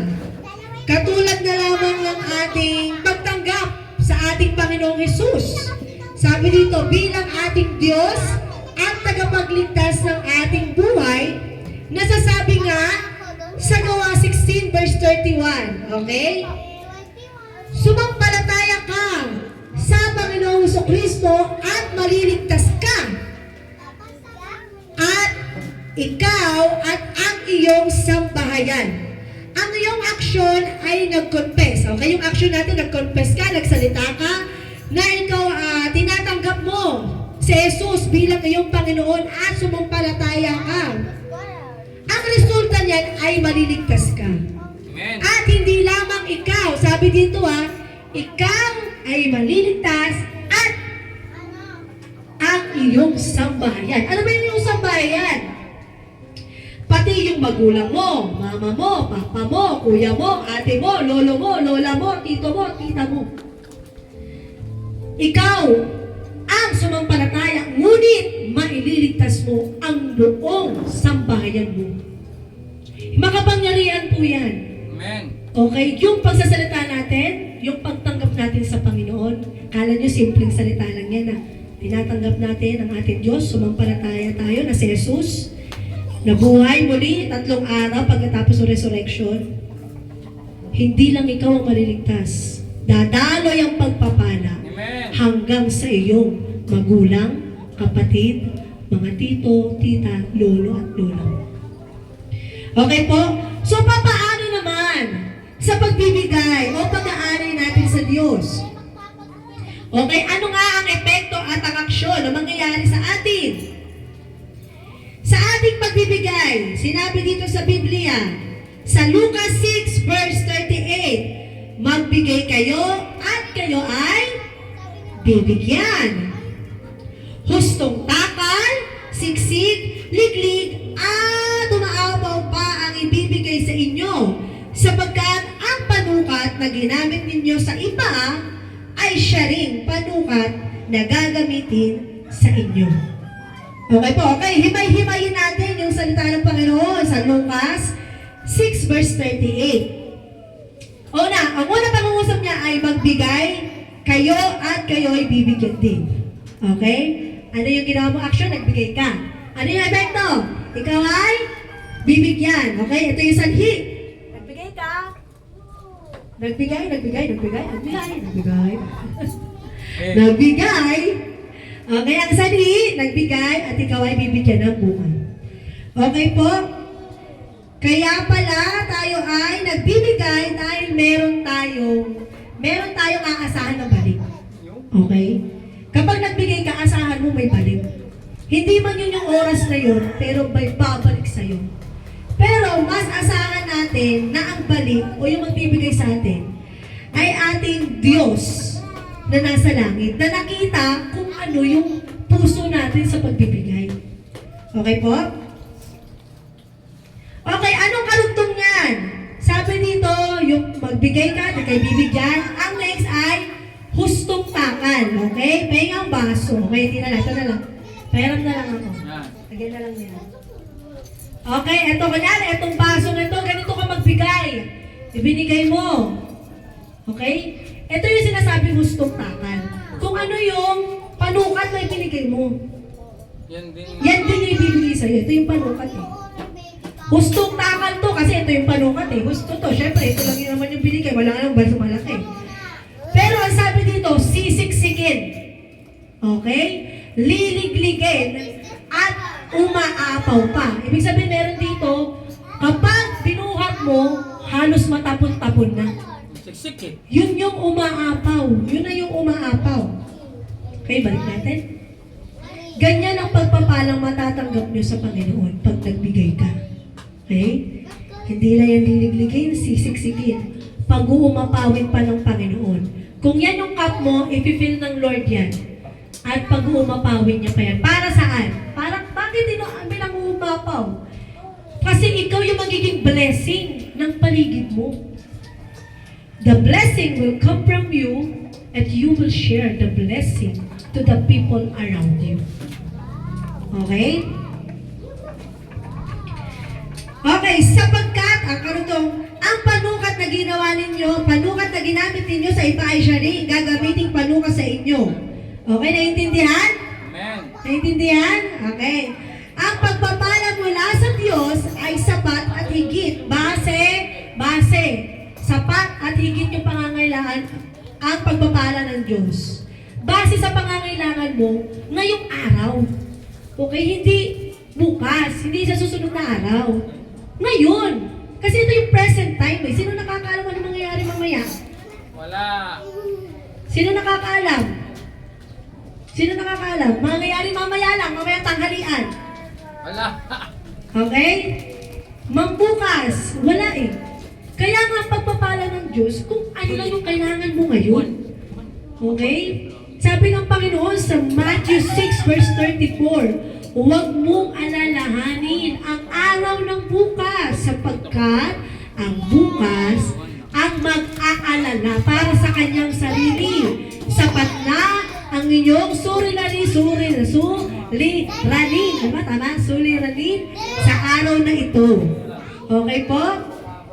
Katulad na lamang ng ating pagtanggap sa ating Panginoong Hesus. Sabi dito, bilang ating Diyos at tagapagligtas ng ating buhay, nasasabi nga sa Gawa 16 verse 31. Okay? Sumampalataya ka sa Panginoong Jesucristo at maliligtas ka. At ikaw at ang iyong sambahayan. Ang iyong aksyon ay nag-confess. Okay? Yung aksyon natin, nag-confess ka, nagsalita ka, na ikaw tinatanggap mo si Jesus bilang iyong Panginoon at sumampalataya ka. Ang resulta niyan ay maliligtas ka. Amen. At hindi lamang ikaw, sabi dito ikaw ay maliligtas at ang iyong sambahayan. Ano ba yung iyong sambahayan? Pati yung magulang mo, mama mo, papa mo, kuya mo, ate mo, lolo mo, lola mo, tito mo, tita mo. Ikaw ang sumampalataya, ngunit maililigtas mo ang buong sambahayan mo. Makapangyarihan po yan. Amen. Okay, yung pagsasalita natin, yung pagtanggap natin sa Panginoon, kala nyo simpleng salita lang yan tinatanggap natin ang ating Diyos, sumampalataya tayo na si Jesus, nabuhay muli 3 araw pagkatapos ng resurrection. Hindi lang ikaw ang maliligtas. Dadaloy ang pagpapala Amen. hanggang sa iyong magulang, kapatid, mga tito, tita, lolo at lola. Okay po? So, papaano naman sa pagbibigay o pag-aari natin sa Diyos? Okay, ano nga ang epekto at ang aksyon na mangyayari sa atin? Sa ating pagbibigay, sinabi dito sa Biblia, sa Lucas 6 verse 38, magbigay kayo at kayo ay bibigyan. Hustong takal, siksik, liglig, at umaapaw pa ang ibibigay sa inyo, sapagkat ang panukat na ginamit ninyo sa iba ay siya ring panukat na gagamitin sa inyo. Okay po, okay. Himay-himayin natin yung salita ng Panginoon sa Lucas 6 verse 38. Ang una pangungusap niya ay magbigay kayo at kayo ay bibigyan din. Okay? Ano yung ginawa mo action? Nagbigay ka. Ano yung epekto? Ikaw ay bibigyan. Okay? Ito yung sanhi. Nagbigay ka. Nagbigay. Amen. Nagbigay. Okay, ang sanhi, nagbigay at ikaw ay bibigyan ng buhay. Okay po? Kaya pala tayo ay nagbibigay dahil meron tayong aasahan ng balik. Okay? Kapag nagbigay ka, asahan mo may balik. Hindi man yun yung oras na yun, pero may babalik sa'yo. Pero mas asahan natin na ang balik o yung magbibigay sa atin ay ating Diyos na nasa langit, na nakita kung ano yung puso natin sa pagbibigay. Okay po? Okay, anong karugtong yan? Sabi dito, yung magbigay ka, na kay bibigyan. Ang next ay hustong takal. Okay? Pahinga ang baso. Okay, hindi na lang. Ito na lang. Pahiram na lang ako. Yan. Lagyan na lang yan. Okay, eto kanyan, etong baso na ito, ganito ka magbigay. Ibinigay mo. Okay? Ito yung sinasabi hustong takal. Kung ano yung panukat na ibinigay mo. Yan din. Yan din yung ibibigay sa'yo. Ito yung panukat eh. Hustong takal to kasi ito yung panukat eh. Husto to. Siyempre, ito lang yun naman yung binigay. Wala nga lang balso malaki. Pero ang sabi dito, sisiksikin. Okay? Liligligin at umaapaw pa. Ibig sabihin meron dito, kapag binuhat mo, halos matapon-tapon na. Siksik eh. Yun yung umaapaw. Yun na yung umaapaw. Okay, balik natin. Ganyan ang pagpapalang matatanggap nyo sa Panginoon pag nagbigay ka. Okay? Hindi na yan liligligin, sisiksikin. Pag-uumapawin pa ng Panginoon. Kung yan yung cup mo, ipi-fill ng Lord yan. At pag-uumapawin niya pa yan. Para saan? Bakit bilang uumapaw? Kasi ikaw yung magiging blessing ng paligid mo. The blessing will come from you and you will share the blessing to the people around you. Okay? Okay, sapagkat, ang karutong, ang panukat na ginawa ninyo, panukat na ginamit ninyo sa iba ay siya rin gagamiting panukat sa inyo. Okay, naiintindihan? Amen. Naiintindihan? Okay. Ang pagpapala mula sa Diyos ay sapat at higit. Base. Sapat at higit yung pangangailangan ang pagpapala ng Diyos. Base sa pangangailangan mo ngayong araw. Okay, hindi bukas, hindi sa susunod na araw. Ngayon. Kasi ito yung present time eh. Sino nakakaalam ano mangyayari mamaya? Wala. Sino nakakaalam? Sino nakakaalam? Mangyayari mamaya lang, mamaya tanghalian. Wala. Okay? Mambukas, wala eh. Kaya nga pagpapala ng Diyos, kung ano lang yung kailangan mo ngayon. Okay? Sabi ng Panginoon sa Matthew 6 verse 34, huwag mong alalahanin ang araw ng bukas sapagkat ang bukas ang mag-aalala para sa kanyang sarili. Sapat na ang inyong suliranin sa araw na ito. Okay po?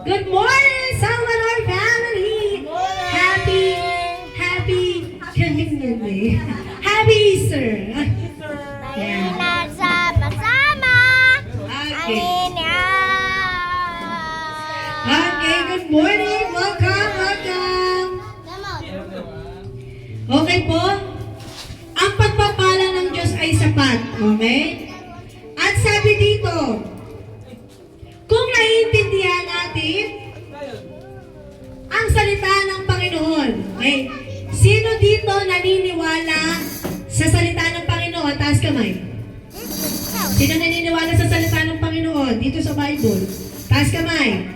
Good morning, Salvador family! Happy Communion Day. Happy Easter! Yeah. Nagsama-sama Okay. ang Okay, good morning! Welcome! Okay po? Ang pagpapala ng Diyos ay sapat. Okay? At sabi dito, kung naiintindihan natin ang salita ng Panginoon. Okay? Sino dito naniniwala sa salita ng Panginoon? Taas kamay. Sino naniniwala sa salita ng Panginoon dito sa Bible? Taas kamay.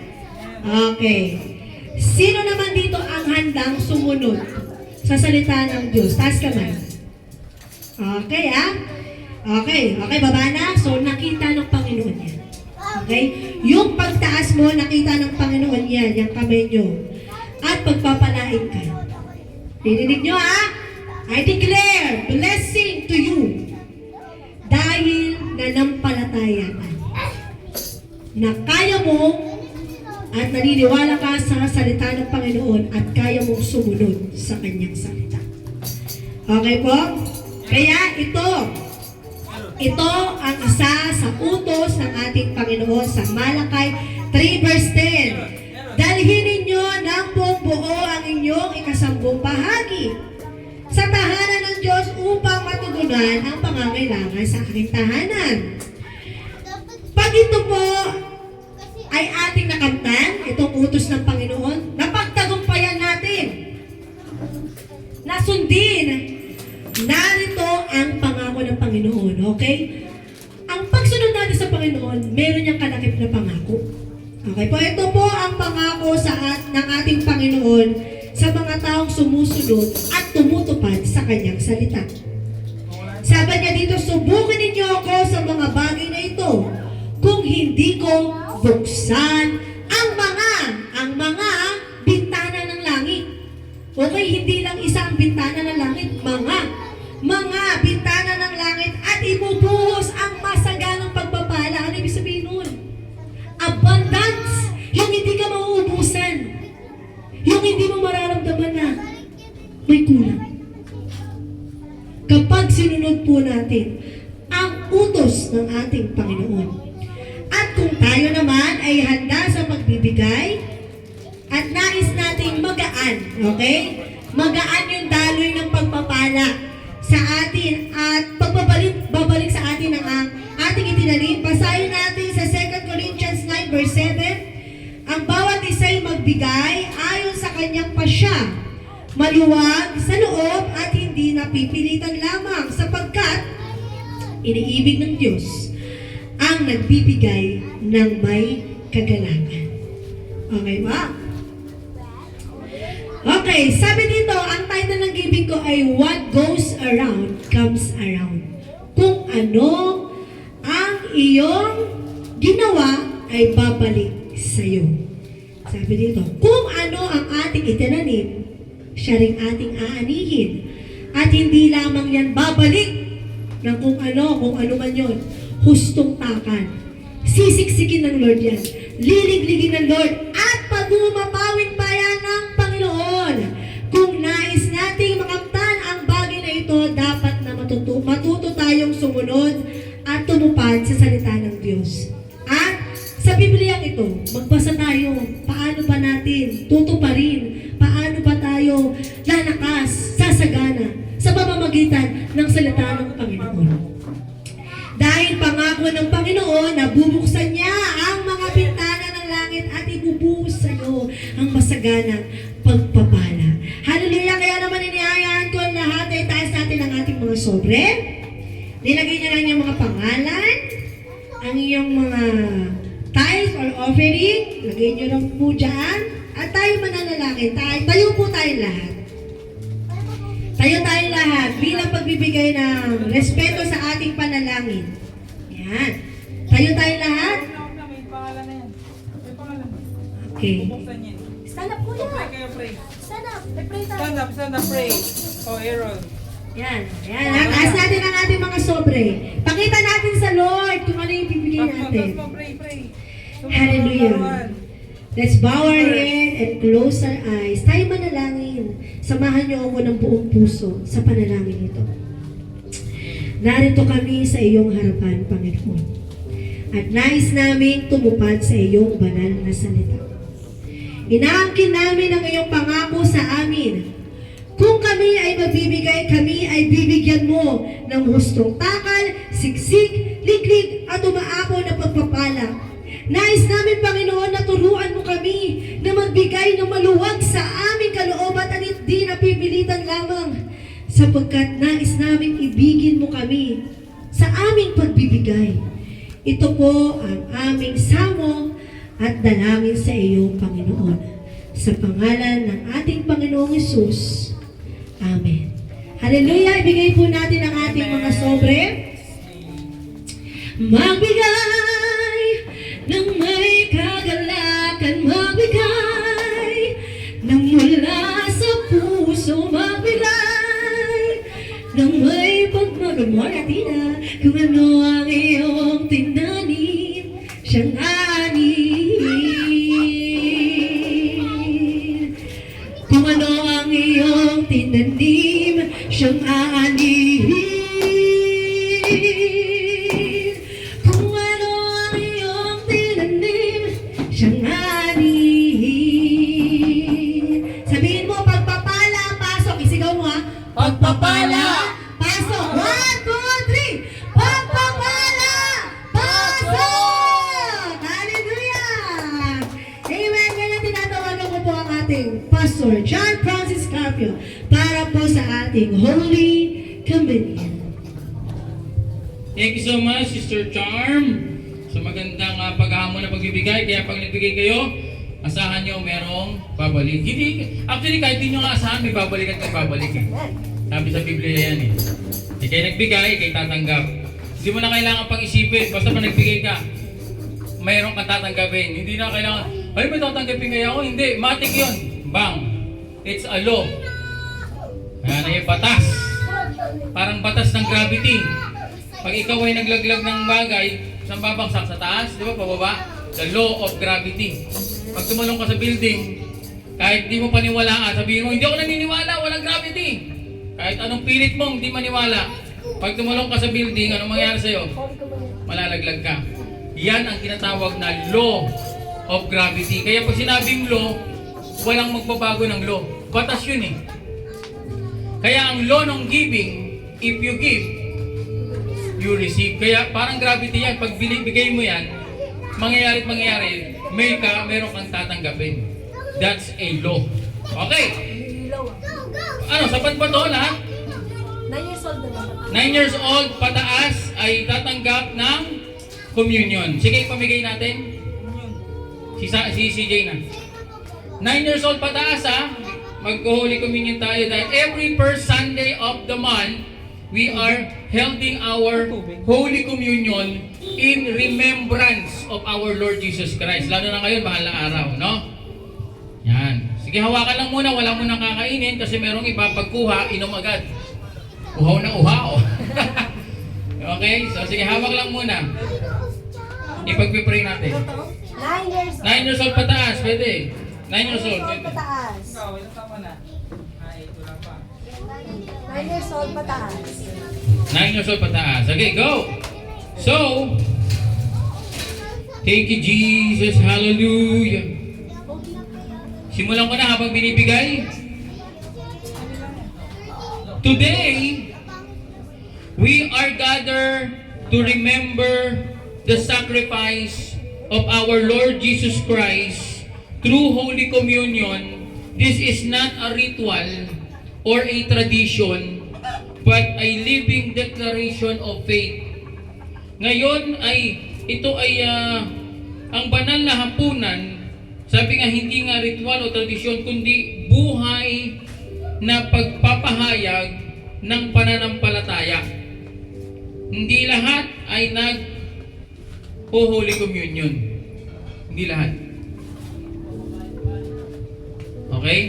Okay. Sino naman dito ang handang sumunod sa salita ng Diyos? Taas kamay. Okay, ah? Okay, baba na. So, nakita ng Panginoon yan. Okay? Yung pagtaas mo, nakita ng Panginoon yan, yung kamay nyo. At pagpapalain ka. Dininig nyo, ha? I declare blessing to you dahil nanampalataya ka na kaya mo at naniniwala ka sa salita ng Panginoon at kaya mong sumunod sa kanyang salita. Okay po? Kaya ito ang isa sa utos ng ating Panginoon sa Malakay 3 verse 10. Dalhin ninyo ng buong buo ang inyong ikasambung bahagi sa tahanan ng Diyos upang matugunan ang pangangailangan sa aking tahanan. Pag ito po ay ating nakamtan, itong utos ng Panginoon, napagtagumpayan natin, nasundin, narito ang pangako ng Panginoon, okay? Ang pagsunod natin sa Panginoon, meron niyang kalakip na pangako. Okay po, ito po ang pangako ng ating Panginoon sa mga taong sumusunod at tumutupad sa kanyang salita. Sabi niya dito, subukan ninyo ako sa mga bagay na ito kung hindi ko buksan ang mga bintana ng langit. Okay, hindi lang isa ang bintana ng langit, mga bintana ng langit at ibubuhos ang masaganang pagpapala. Ano ibig sabihin nun? susunod po natin ang utos ng ating Panginoon. At kung tayo naman ay handa sa pagbibigay at nais nating magaan, okay? Magaan yung daloy ng pagpapala sa atin at babalik sa atin ang ating itinanim. Basahin natin sa 2 Corinthians 9 verse 7. Ang bawat isa'y magbigay ayon sa kanyang pasya, maluwag sa loob at hindi napipilitan lamang, sapagkat iniibig ng Diyos ang nagbibigay ng may kagalakan. Okay ba? Okay, sabi dito, ang title ng giving ko ay What Goes Around Comes Around. Kung ano ang iyong ginawa ay babalik sa iyo. Sabi dito, kung ano ang ating itinanim, siya ring ating aanihin. At hindi lamang yan babalik ng kung ano man yon, hustong takan. Sisiksikin ng Lord yan. Liligligin ng Lord at pagmumapawin pa yan ng Panginoon. Kung nais nating makamtan ang bagay na ito, dapat na matuto tayong sumunod at tumupad sa salita ng Diyos. At sa Biblia ito, magbasa tayo. Paano ba natin tutuparin? Paano ba tayo lalakas, sasagana sa pamamagitan ng salita ng Panginoon? Dahil pangako ng Panginoon na bubuksan niya ang mga bintana ng langit at ibubuhos sa iyo ang masaganang pagpapala. Hallelujah! Kaya naman inihayahan ko ang lahat ay taas natin ang ating mga sobre. Nilagay niyo lang yung mga pangalan, ang iyong mga tithes or offering, lagay niyo lang po dyan. At tayo mananalangin. Tayo po tayo lahat. Tayo lahat bilang pagbibigay ng respeto sa ating panalangin. Yan. Tayo lahat. May pangalan na yan. May pangalan. Okay. Bubuksan yan. Stand up, kuya. Pray kayo, pray. Stand up. Pray tayo. Stand up, pray. Oh, Aaron. Yan. Yan. Taas natin ang ating mga sobre. Pakita natin sa Lord kung ano yung bibigay natin. Pray. Hallelujah. Let's bow our head and close our eyes. Tayo manalangin. Samahan niyo ako ng buong puso sa panalangin ito. Narito kami sa iyong harapan, Panginoon. At nais namin tumupad sa iyong banal na salita. Inaangkin namin ang iyong pangako sa amin. Kung kami ay magbibigay, kami ay bibigyan mo ng hustong takal, siksik, liglig at umaapaw na pagpapala. Nais namin, Panginoon, na turuan mo kami na magbigay ng maluwag sa aming kalooban at hindi napipilitan lamang, sapagkat nais namin ibigin mo kami sa aming pagbibigay. Ito po ang aming samo at dalangin sa iyo, Panginoon. Sa pangalan ng ating Panginoong Hesus. Amen. Hallelujah! Ibigay po natin ang ating mga sobre. Magbigay ng may kagalakan, magbigay ng mula sa puso, magbigay ng may pagmamalatina. Kung ano ang iyong tinanim, siyang aanihin. Kung ano ang iyong tinanim, siyang aanihin. Kung ano ang iyong tinanim, siyang aanihin. Sabihin mo, pagpapala, pasok. Isigaw mo ha. Pagpapala, pasok. 1, 2, 3. Pagpapala, pasok! Hallelujah! Amen. Ganyan tinatawagan ko po ang ating Pastor John Francis Carpio para po sa ating Holy Communion. Thank you so much, Sister Charm, sa magandang paghamon na pagbibigay. Kaya pag nagbigay kayo, asahan nyo merong babalik. Actually, kahit di nyo nga asahan, may babalik at may babalik. Sabi sa Biblia yan eh. Kaya nagbigay, kaya tatanggap. Hindi mo na kailangan pag-isipin. Basta pa nagbigay ka, mayroong kang tatanggapin. Hindi na kailangan, ay may tatanggapin kaya ako. Hindi, matik yun. Bang. It's a law. Kaya na yung batas. Parang batas ng gravity. Pag ikaw ay naglaglag ng bagay, saan babagsak? Sa taas? Di ba? Pababa? The law of gravity. Pag tumalong ka sa building, kahit di mo paniwalaan, sabihin mo, hindi ako naniniwala, walang gravity. Kahit anong pilit mo, hindi maniwala. Pag tumulong ka sa building, anong mangyayari sa'yo? Holy Communion. Malalaglag ka. Yan ang tinatawag na law of gravity. Kaya pag sinabing law, walang magbabago ng law. Batas yun eh. Kaya ang law ng giving, if you give, you receive. Kaya parang gravity yan. Pag binibigay mo yan, mangyayari at mangyayari, meron kang tatanggapin. That's a law. Okay. Ilaw ah. Ano, sapat ba to lahat? 9 years old na naman. 9 years old pataas ay tatanggap ng communion. Sige, ipamigay natin. Si CJ na. 9 years old pataas ha. Mag-Holy Communion tayo dahil every first Sunday of the month, we are holding our Holy Communion in remembrance of our Lord Jesus Christ. Lalo na ngayon, mahal na araw, no? Yan. Sige, hawakan lang muna. Wala mo nang kakainin kasi merong iba pagkuha, inom agad. Uhaw na uhaw. Okay? So, sige, hawak lang muna. Ipag-pray natin. 9 years old. 9 years old pataas, pwede. 9 years old, pwede. Pataas. Ikaw, ilang tama na? Ay, wala pa. 9 years old pataas. 9 years old pataas. Okay, go! So, thank you, Jesus. Hallelujah. Simulan ko na habang binibigay. Today, we are gathered to remember the sacrifice of our Lord Jesus Christ through Holy Communion. This is not a ritual or a tradition, but a living declaration of faith. Ngayon ito ay ang banal na hapunan. Sabi nga, hindi nga ritual o tradisyon, kundi buhay na pagpapahayag ng pananampalataya. Hindi lahat ay Holy Communion. Hindi lahat. Okay?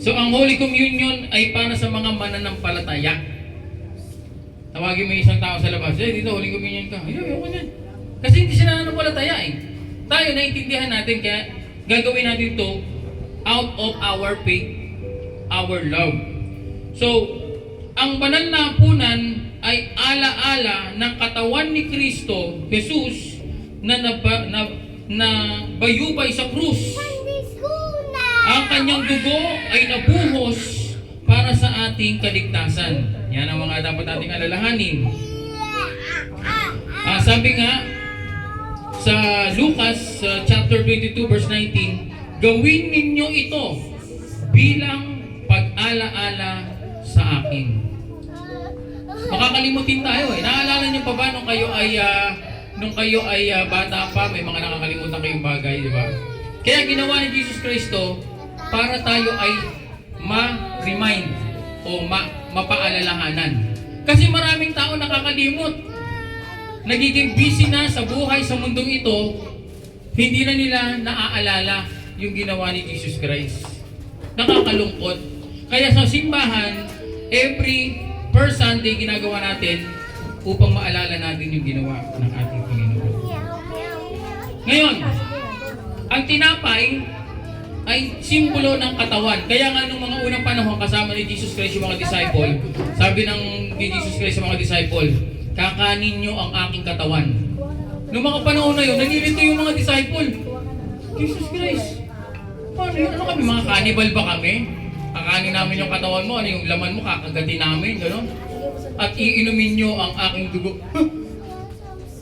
So, ang Holy Communion ay para sa mga mananampalataya. Tawagin mo yung isang tao sa labas, dito, Holy Communion ka. Ayoko niyan. Kasi hindi siya nananampalataya eh. Tayo, naiintindihan natin, kaya gagawin natin ito out of our faith, our love. So, ang banal na hapunan ay ala-ala ng katawan ni Kristo, Jesus, na bayubay sa krus. Ang kanyang dugo ay nabuhos para sa ating kaligtasan. Yan ang mga dapat ating alalahanin. Sabi nga sa Lucas chapter 22 verse 19, gawin ninyo ito bilang pag-ala-ala sa akin. Makakalimutin tayo eh. Naalala niyo pa ba nung kayo ay bata pa, may mga nakakalimutan kayong bagay, di ba? Kaya ginawa ni Jesus Kristo para tayo ay ma-remind o mapaalalahanan. Kasi maraming tao nakakalimot. Nagiging busy na sa buhay sa mundong ito, hindi na nila naaalala yung ginawa ni Jesus Christ. Nakakalungkot. Kaya sa simbahan, every first Sunday ginagawa natin upang maalala natin yung ginawa ng ating Panginoon. Ngayon, ang tinapay ay simbolo ng katawan. Kaya nga nung mga unang panahon kasama ni Jesus Christ yung mga disciple, sabi ni Jesus Christ sa mga disciple, kakanin nyo ang aking katawan. Noong mga panahon na yun, nanilito yung mga disciple. Jesus Christ, paano yun? Ano kami? Mga cannibal ba kami? Kakanin namin yung katawan mo, ano yung laman mo, kakagatin namin, gano'n? At iinumin nyo ang aking dugo.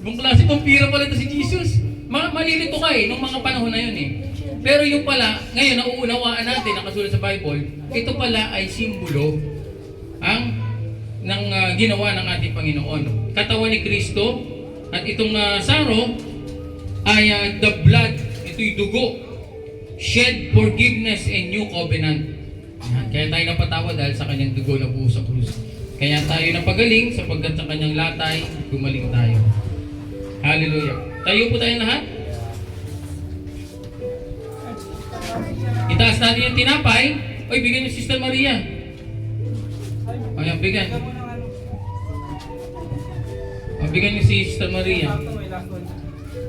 Ibang klase kumpira pala ito si Jesus. Malilito ka eh, nung mga panahon na yun eh. Pero yung pala, ngayon nauunawaan natin, nakasulat sa Bible, ito pala ay simbolo ng ginawa ng ating Panginoon. Katawan ni Kristo, at itong saro ay the blood, ito'y dugo, shed forgiveness and new covenant. Kaya tayo napatawa dahil sa kanyang dugo na buhos sa krus. Kaya tayo napagaling sapagkat sa kanyang latay, gumaling tayo. Hallelujah. Tayo po tayong lahat. Itaas natin yung tinapay. Oy, bigyan niyo Sister Maria. Ayan, bigyan. Bigyan niyo si Sister Maria.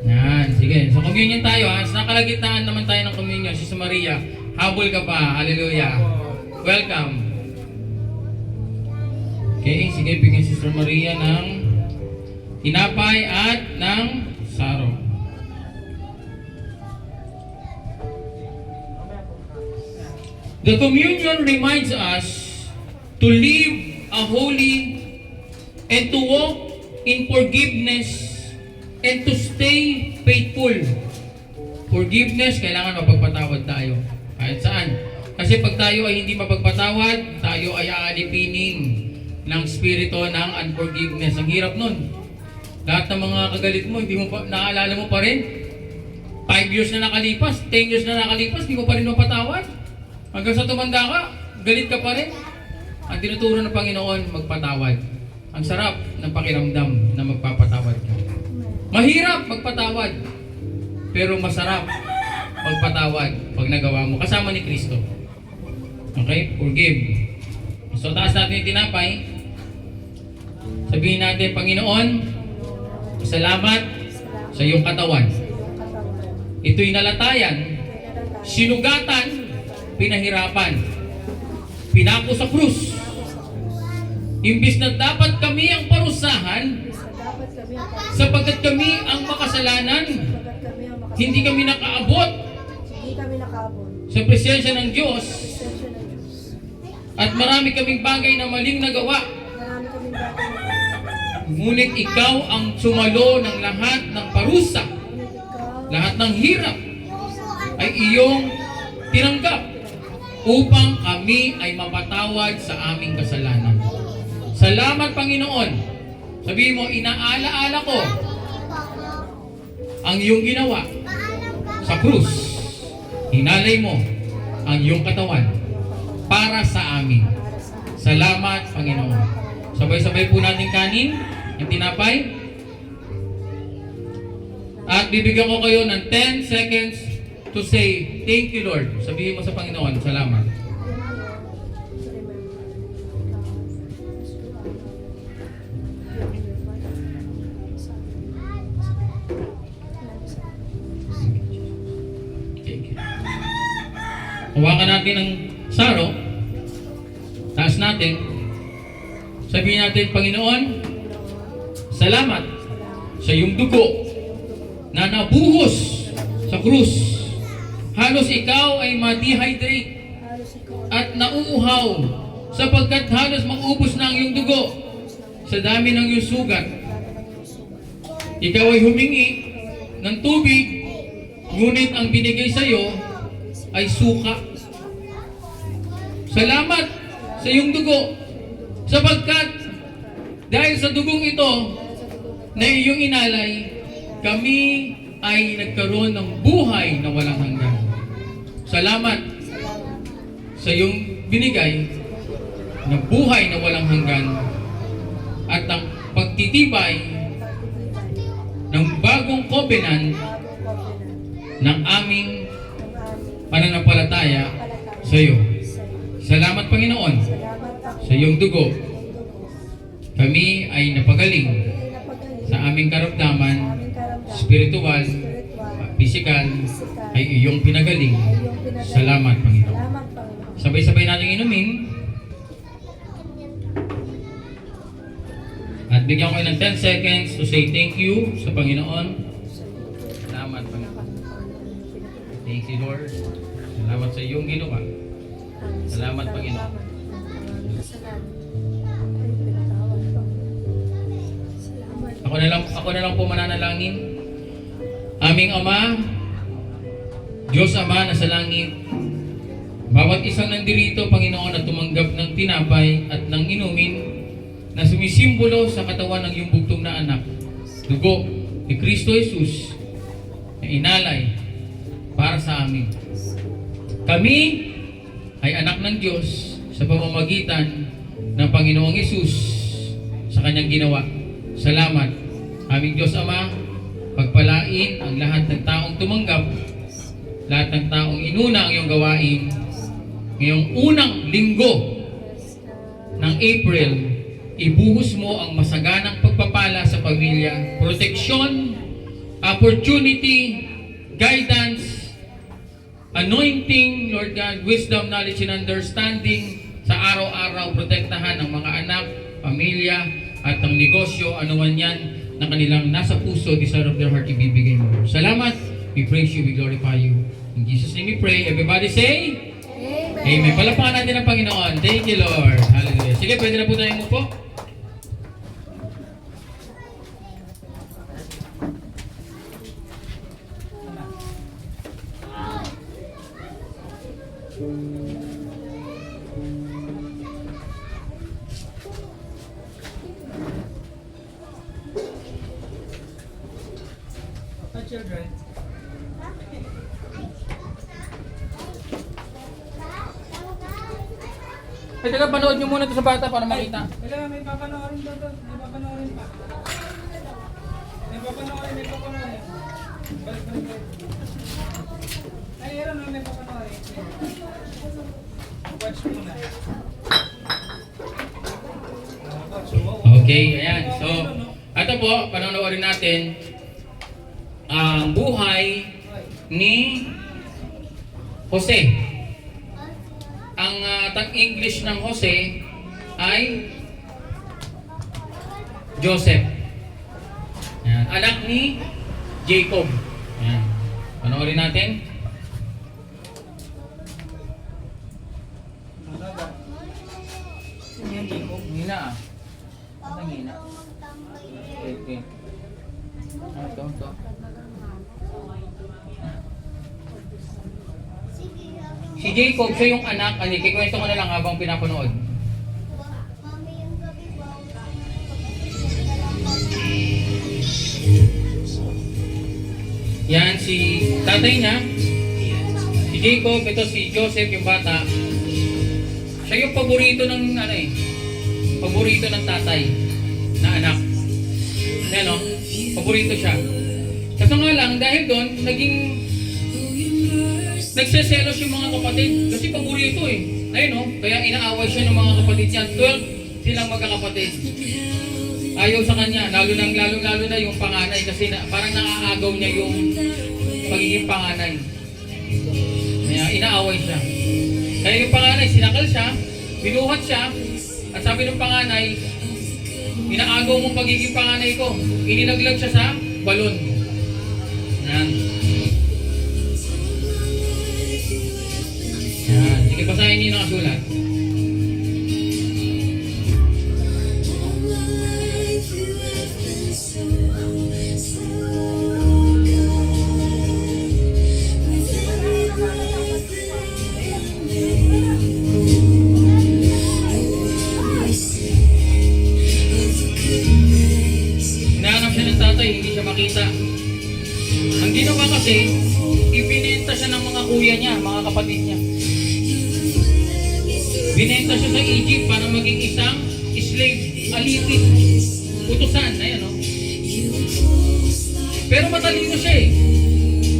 Yan, sige. So, communion tayo ha. Sa nakalagitnaan naman tayo ng communion. Sister Maria, habol ka pa. Hallelujah. Welcome. Okay, sige, bigyan si Sister Maria ng tinapay at ng saro. The communion reminds us to live a holy and to walk in forgiveness and to stay faithful. Forgiveness, kailangan mapagpatawad tayo. Kahit saan. Kasi pag tayo ay hindi mapagpatawad, tayo ay aalipinin ng spirito ng unforgiveness. Ang hirap nun. Lahat ng mga kagalit mo, hindi mo pa, naaalala mo pa rin. 5 years na nakalipas, 10 years na nakalipas, hindi mo pa rin mapatawad. Hanggang sa tumanda ka, galit ka pa rin. Ang tinuturo ng Panginoon, magpatawad. Ang sarap ng pakiramdam na magpapatawad ka. Mahirap magpatawad, pero masarap magpatawad pag nagawa mo kasama ni Kristo. Okay? Forgive. So taas natin yung tinapay. Sabihin natin, Panginoon, salamat sa iyong katawan. Ito'y nalatayan, sinugatan, pinahirapan, pinako sa krus. Imbis na dapat kami ang parusahan, sapagkat kami ang makasalanan, hindi kami nakaabot sa presensya ng Diyos, at marami kaming bagay na maling nagawa. Ngunit ikaw ang sumalo ng lahat ng parusa, lahat ng hirap ay iyong tinanggap upang kami ay mapatawad sa aming kasalanan. Salamat, Panginoon. Sabihin mo, inaalaala ko ang iyong ginawa sa krus. Hinalay mo ang iyong katawan para sa amin. Salamat, Panginoon. Sabay-sabay po natin kanin, yung tinapay. At bibigyan ko kayo ng 10 seconds to say, thank you, Lord. Sabihin mo sa Panginoon, salamat. Hawakan natin ang saro. Taas natin. Sabihin natin, Panginoon, salamat sa iyong dugo na nabuhos sa krus. Halos ikaw ay ma-dehydrate at nauuhaw sapagkat halos maubos na ang iyong dugo sa dami ng iyong sugat. Ikaw ay humingi ng tubig, ngunit ang binigay sa iyo ay suka. Salamat sa iyong dugo sapagkat dahil sa dugong ito na iyong inalay, kami ay nagkaroon ng buhay na walang hanggan. Salamat sa iyong binigay na buhay na walang hanggan at ang pagtitibay ng bagong covenant ng aming pananampalataya sa iyo. Salamat, Panginoon, sa iyong dugo. Kami ay napagaling sa aming karamdaman, spiritual, physical, ay iyong pinagaling. Salamat, Panginoon. Sabay-sabay natin inumin. At bigyan ko kayo ng 10 seconds to say thank you sa Panginoon. Salamat, Panginoon. Thank you, Lord. Salamat sa iyong ginawa. Salamat, Panginoon. Ako na lang po mananalangin. Aming Ama, Diyos Ama na sa langit, bawat isang nandirito, Panginoon, na tumanggap ng tinapay at ng inumin na sumisimbolo sa katawan ng iyong bugtong na anak, dugo ni Kristo Jesus, na inalay para sa amin. Kami ay anak ng Diyos sa pamamagitan ng Panginoong Jesus sa kanyang ginawa. Salamat, aming Diyos Ama. Pagpalain ang lahat ng taong tumanggap, lahat ng taong inuna ang iyong gawain ngayong unang linggo ng April. Ibuhos mo ang masaganang pagpapala sa pamilya, proteksyon, opportunity, guidance, anointing, Lord God, wisdom, knowledge, and understanding sa araw-araw. Protektahan ang mga anak, pamilya, at ang negosyo, ano man yan, na kanilang nasa puso, desire of their heart, ibibigay mo. Salamat. We praise you, we glorify you. In Jesus' name we pray. Everybody say, Amen. Palapakan natin ang Panginoon. Thank you, Lord. Hallelujah. Sige, pwede na po tayo mo po. Children. Ay, teka, panood nyo muna ito sa bata para makita. Kailangan may papanoorin doon. May papanoorin pa. May papanoorin. Balik. Ay, meron na may papanoorin. Watch muna. Okay, ayan. So, ito po, panonoorin natin ang buhay ni Jose. Ang tag-English ng Jose ay Joseph. Ayan. Anak ni Jacob. Ayan. Panoorin natin. Yan, Jacob. Hina ah. Ang hina. Okay. Ito. Si Jacob, siya yung anak. Kikwento ko na lang habang pinapanood. Yan, si tatay niya. Si Jacob, ito si Joseph, yung bata. Siya yung paborito ng paborito ng tatay na anak. Yan o, paborito siya. Kaso nga lang, dahil doon, nagseselos yung mga kapatid. Kasi paborito eh. Ayun o, kaya inaaway siya ng mga kapatid niya. 12 silang magkakapatid. Ayaw sa kanya, lalo na yung panganay kasi parang naaagaw niya yung pagiging panganay. Kaya inaaway siya. Kaya yung panganay, sinakal siya, binuhat siya, at sabi ng panganay, inaagaw mong pagiging panganay ko. Ininaglag siya sa balon. Yan. Yan. Sige, basahin niyo yung nakasulat. Hinahanap siya ng tatay, hindi siya makita. Ang ginawa kasi, ibinenta siya ng mga kuya niya, mga kapatid niya. Binenta siya sa Egypt para maging isang slave, alipin, utusan, ayan o. Pero matalino siya eh.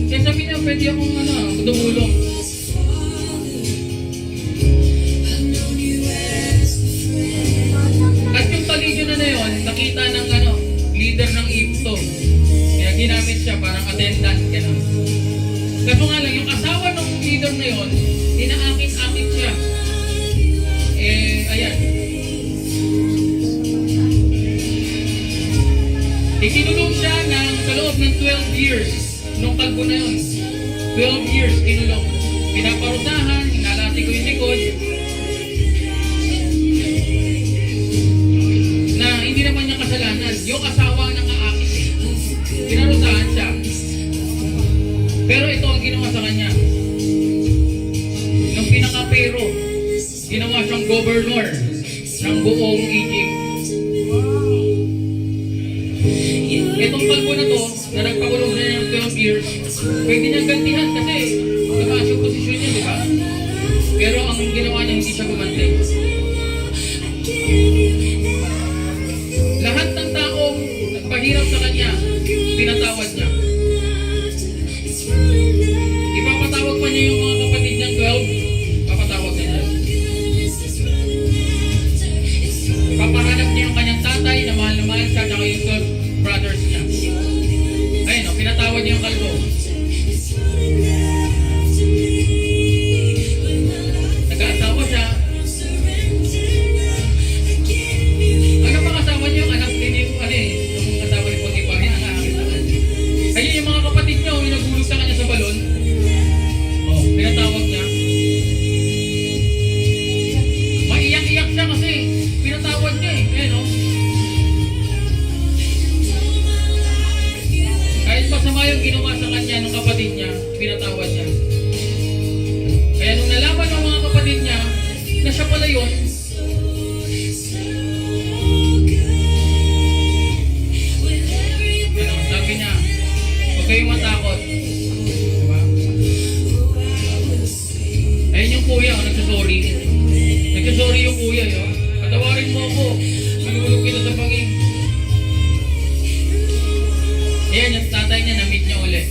Kaya sabi niya, pwede akong tumulong. At yung talino na yun, nakita ng leader ng Egypto. Kaya ginamit siya parang attendant, gano'n. Kaso nga lang, yung asawa ng leader na yun, inaakit-akit siya. Ayan. Ikinulong siya sa loob ng 12 years nung kalbo na yun. 12 years kinulong. Pinaparusahan, inalati ko yung likod. Na hindi naman niya kasalanan. Yung asawa ng kaakit eh. Pinarusahan siya. Pero ito ang ginawa sa kanya. Nung pinaka-pero, ginawa siyang governor ng buong Egypt. Itong kalbo na to, na nagpakulong na ng 12 years, pwede niyang gantihan kasi mataas yung posisyon niya, di ba? Pero ang ginawa niya, hindi siya gumante. Lahat ng taong nagpahirap sa kanya, pinatawad niya. Ipapatawag pa niya yung mga kapatid niyang 12, papatawag niya niya. Ipapahanap niya yung kanyang tatay na mahal siya, tsaka yung 12 brothers niya. Ayun o, pinatawad niya yung kalbo. Nag-aasawa siya, ngayon, ano, sabi niya, huwag kayong matakot. Diba? Ayun yung kuya, nagsasorry. Nagsasorry yung kuya, yun. Patawarin mo ako. Malulog kita sa panging. Ayan, yung tatay niya, na-meet niya ulit.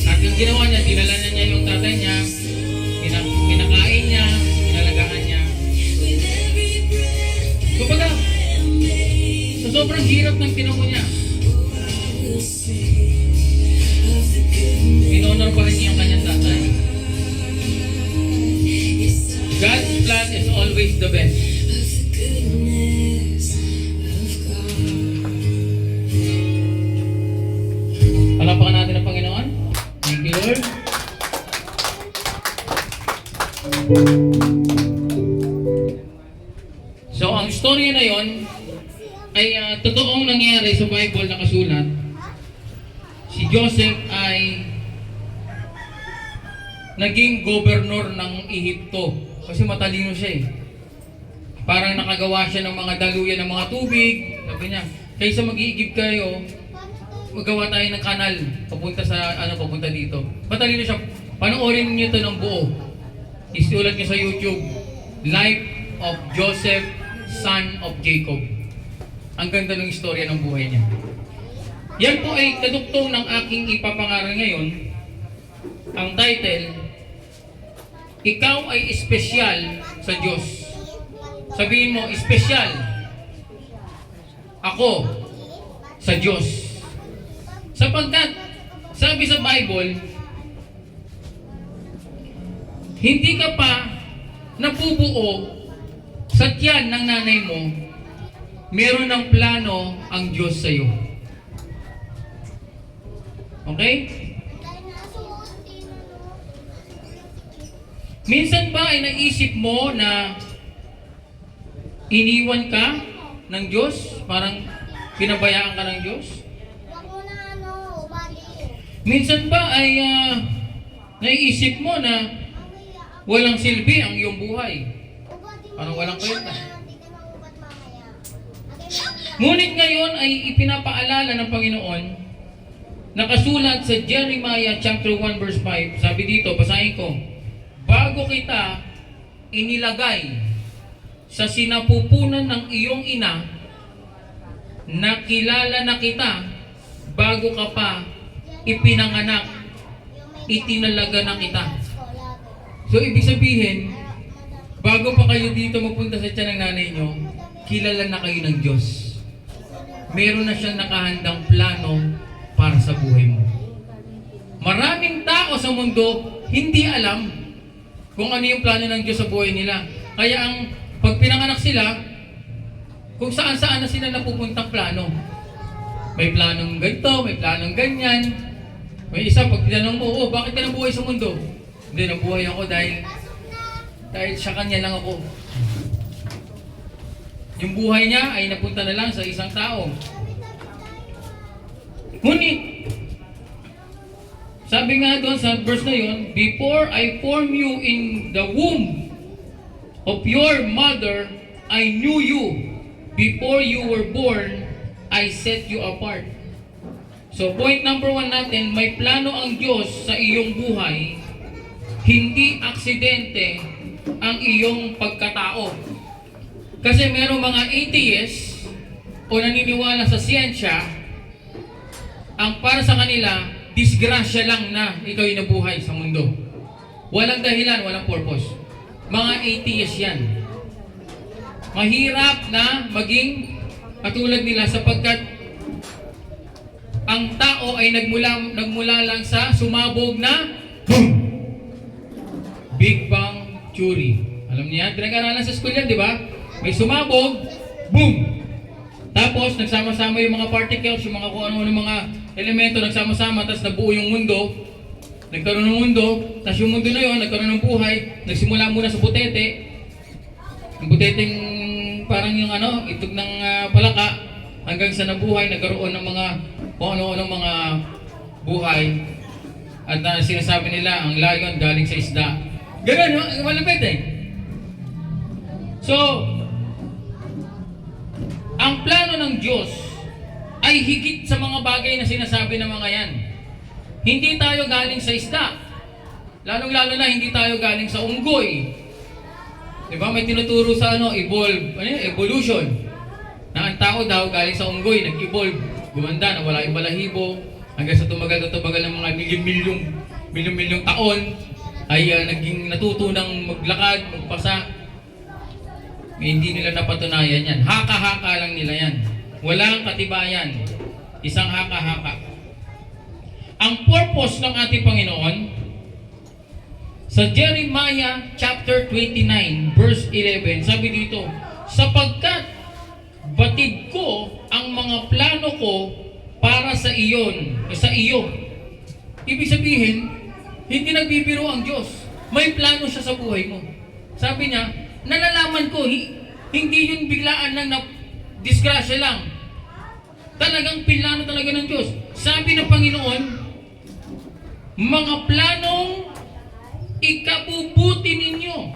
At yung ginawa niya, dinala na niya yung tatay niya, pinakain niya, pinalagaan niya. Kumbaga, sa sobrang hirap ng tinamo niya, in-honor pa rin niya yung kanyang tatay. God's plan is always the best. Palapakan natin ang Panginoon. Thank you, Lord. So, ang story na yon ay totoong nangyari sa Bible na kasulat. Si Joseph ay naging gobernador ng Ehipto kasi matalino siya eh. Parang nakagawa siya ng mga daluyan ng mga tubig. Sabi niya, kaysa mag-iigib kayo, magawa tayo ng kanal papunta sa papunta dito. Matalino siya. Panoorin niyo ito ng buo. Isulat niyo sa YouTube, Life of Joseph, Son of Jacob. Ang ganda ng istorya ng buhay niya. Yan po ay kaduktong ng aking ipapangaral ngayon. Ang title, Ikaw ay espesyal sa Diyos. Sabihin mo, espesyal. Ako sa Diyos. Sapagkat, sabi sa Bible, hindi ka pa napubuo sa tiyan ng nanay mo, meron ng plano ang Diyos sa iyo. Okay? Minsan ba ay naisip mo na iniwan ka ng Diyos? Parang pinabayaan ka ng Diyos? Minsan ba ay naiisip mo na walang silbi ang iyong buhay? Parang walang kwenta. Ngunit ngayon ay ipinapaalala ng Panginoon, nakasulat sa Jeremiah chapter 1 verse 5. Sabi dito, basahin ko, bago kita inilagay sa sinapupunan ng iyong ina, nakilala na kita bago ka pa ipinanganak, itinalaga na kita. So, ibig sabihin, bago pa kayo dito mapunta sa tiyan ng nanay nyo, kilala na kayo ng Diyos. Meron na siyang nakahandang plano para sa buhay mo. Maraming tao sa mundo hindi alam kung ano yung plano ng Diyos sa buhay nila. Kaya ang pag pinanganak sila, kung saan-saan na sila napupuntang plano. May planong ganito, may planong ganyan. May isa, pag tinanong mo, bakit ka nabuhay sa mundo? Hindi, nabuhay ako dahil sa kanya lang ako. Yung buhay niya ay napunta na lang sa isang tao. Ngunit, sabi nga doon sa verse na yun, before I form you in the womb of your mother, I knew you. Before you were born, I set you apart. So point number 1 natin, may plano ang Diyos sa iyong buhay. Hindi aksidente ang iyong pagkatao. Kasi merong mga atheists o naniniwala sa siyensya, ang para sa kanila, disgrasya lang na ikaw ay nabuhay sa mundo. Walang dahilan, walang purpose. Mga atheists yan. Mahirap na maging katulad nila sapagkat ang tao ay nagmula lang sa sumabog na boom! Big Bang Theory. Alam niyo yan? Pinag-aralan sa school yan, di ba? May sumabog, boom! Tapos, nagsama-sama yung mga particles, yung mga kung ano-ano mga elemento, nagsama-sama, tapos nabuo yung mundo. Nagkaroon ng mundo, tapos yung mundo na yun, nagkaroon ng buhay, nagsimula muna sa butete. Yung buteteng parang yung itog ng palaka, hanggang sa nabuhay, nagkaroon ng mga kung ano-ano mga buhay. At sinasabi nila, ang lion galing sa isda. Ganun, no? Malapit eh. So, ang plano ng Diyos ay higit sa mga bagay na sinasabi ng mga yan. Hindi tayo galing sa isda. Lalong-lalo na, hindi tayo galing sa unggoy. Diba? May tinuturo sa evolution. Na ang tao daw galing sa unggoy, nag-evolve. Gumanda, nawala yung balahibo. Hanggang sa tumagal ng mga milyong taon, ay naging natutunang maglakad, magpasa. Hindi nila napatunayan yan. Haka-haka lang nila yan. Walang katibayan. Isang haka-haka. Ang purpose ng ating Panginoon, sa Jeremiah chapter 29, verse 11, sabi dito, sapagkat batid ko ang mga plano ko para sa iyo. Ibig sabihin, hindi nagbibiro ang Diyos. May plano siya sa buhay mo. Sabi niya, nalalaman ko, hindi yun biglaan lang na disgrasya lang. Talagang plano talaga ng Diyos. Sabi ng Panginoon, mga planong ikabubuti ninyo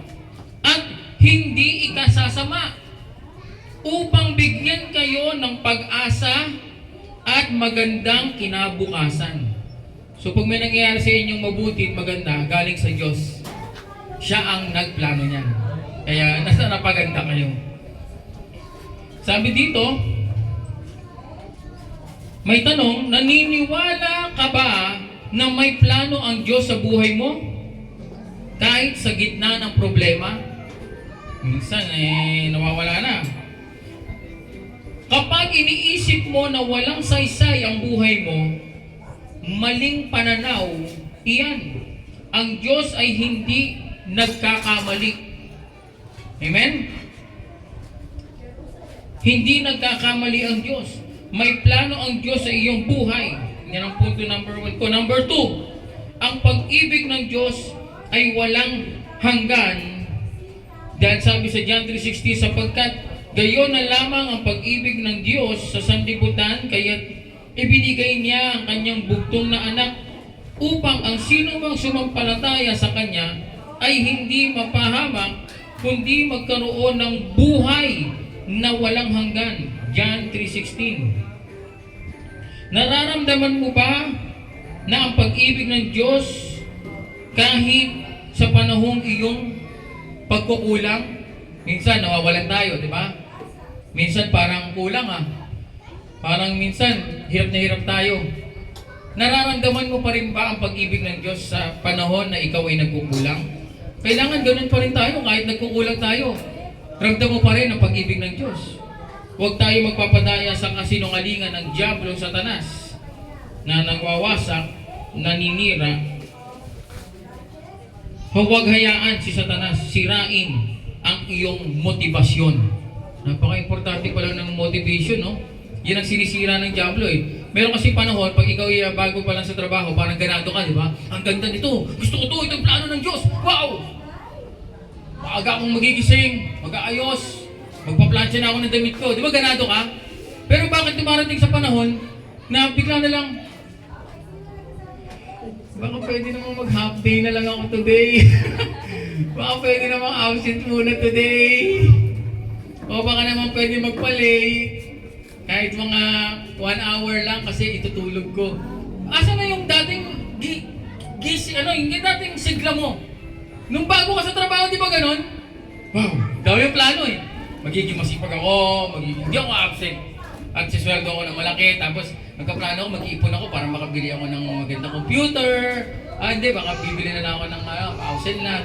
at hindi ikasasama upang bigyan kayo ng pag-asa at magandang kinabukasan. So pag may nangyayari sa inyong mabuti at maganda, galing sa Diyos. Siya ang nagplano niyan. Kaya nasa napaganda kayo. Sabi dito, may tanong, naniniwala ka ba na may plano ang Diyos sa buhay mo? Kahit sa gitna ng problema? Minsan nawawala na. Kapag iniisip mo na walang saysay ang buhay mo, maling pananaw iyan. Ang Diyos ay hindi nagkakamali. Amen? Hindi nagkakamali ang Diyos. May plano ang Diyos sa iyong buhay. Yan ang punto number 1 ko. Number 2, ang pag-ibig ng Diyos ay walang hanggan. Dahil sabi sa John 3:16, sapagkat gayon na lamang ang pag-ibig ng Diyos sa sanlibutan, kaya't ibinigay niya ang kanyang bugtong na anak upang ang sino mang sumampalataya sa kanya ay hindi mapahamak, kundi magkaroon ng buhay na walang hanggan. John 3:16. Nararamdaman mo ba na ang pag-ibig ng Diyos kahit sa panahong iyong pagkukulang? Minsan nawawalan tayo, di ba? Minsan parang kulang Parang minsan hirap na hirap tayo. Nararamdaman mo pa rin ba ang pag-ibig ng Diyos sa panahon na ikaw ay nagkukulang? Kailangan ganun pa rin tayo kahit nagkukulang tayo. Ramdam mo pa rin ang pag-ibig ng Diyos. Huwag tayo magpapadaya sa kasinungalingan ng Diablo Satanas na nagwawasak, naninira. Huwag hayaan si Satanas sirain ang iyong motibasyon. Napaka-importante pala ng motivation, no? Yan ang sinisira ng Diablo eh. Meron kasi panahon, pag ikaw ay bago pa lang sa trabaho, parang ganado ka, di ba? Ang ganda nito, gusto ko to, ito ang plano ng Diyos. Wow! Maaga akong magigising, mag-aayos, magpa-plancha na ako ng damit ko. Di ba ganado ka? Pero bakit dumarating sa panahon na bigla na lang, baka pwede namang mag-half day na lang ako today. Baka pwede namang absent muna today. O baka naman pwede magpa-late. Kahit mga 1 hour lang kasi itutulog ko. Asa na yung dating yung dating sigla mo? Nung bago ka sa trabaho, di ba ganon? Wow, daw yung plano eh. Magiging masipag ako, hindi ako absent. At sisweldo ako ng malaki, tapos nagkaplano ako, mag-iipon ako para makabili ako ng magandang computer. Hindi, baka bibili na lang ako ng housel na.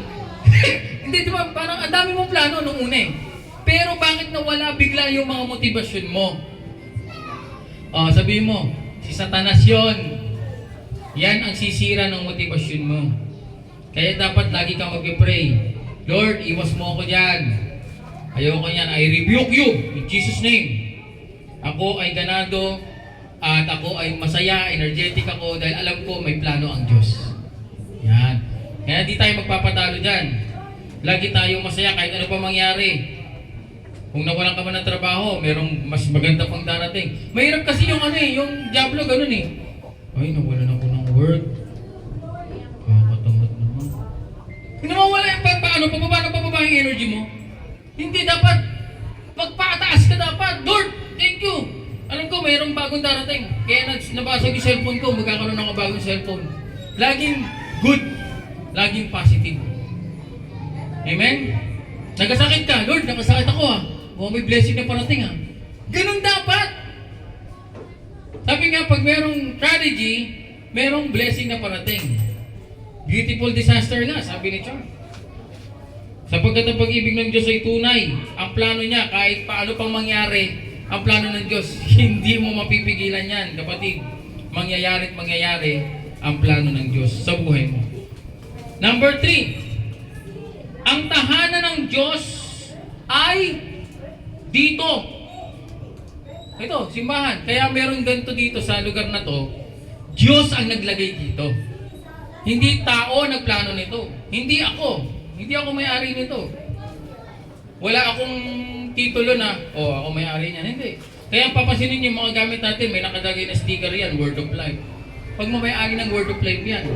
Hindi, di ba, parang ang dami mong plano nung una eh. Pero bakit nawala bigla yung mga motivasyon mo? Sabihin mo, si Satanas yun. Yan ang sisira ng motivasyon mo. Kaya dapat lagi kang mag-pray. Lord, iwas mo ako dyan. Ayoko yan. I rebuke you in Jesus' name. Ako ay ganado at ako ay masaya, energetic ako dahil alam ko may plano ang Diyos. Yan. Kaya di tayo magpapatalo dyan. Lagi tayo masaya kahit ano pa mangyari. Kung nawalan ka man ng trabaho, merong mas maganda pang darating. Mahirap kasi yung yung Diablo ganun eh. Ay, nawalan ako ng work. Nawawala yung pababa yung energy mo. Hindi dapat, pagpataas ka dapat. Lord, thank you. Alam ko, mayroong bagong darating. Kaya nabasag yung cellphone ko, magkakaroon ng bagong cellphone. Laging good, laging positive. Amen? Nagkasakit ka, Lord, nakasakit ako ha. O may blessing na parating ha. Ganun dapat. Sabi nga, pag merong tragedy, merong blessing na parating. Beautiful disaster nga, sabi ni Char. Sapagkat ang pag-ibig ng Diyos ay tunay. Ang plano niya, kahit paano pang mangyari, ang plano ng Diyos, hindi mo mapipigilan yan, kapatid. Mangyayari at mangyayari ang plano ng Diyos sa buhay mo. Number 3, ang tahanan ng Diyos ay dito. Ito, simbahan. Kaya meron ganito dito sa lugar na to. Diyos ang naglagay dito. Hindi tao nagplano nito. Hindi ako. Hindi ako may-ari nito. Wala akong titulo na, ako may-ari niyan. Hindi. Kaya papasinin niyo yung mga gamit natin, may nakadagay na sticker yan, Word of Life. Pag mo may-ari ng Word of Life yan.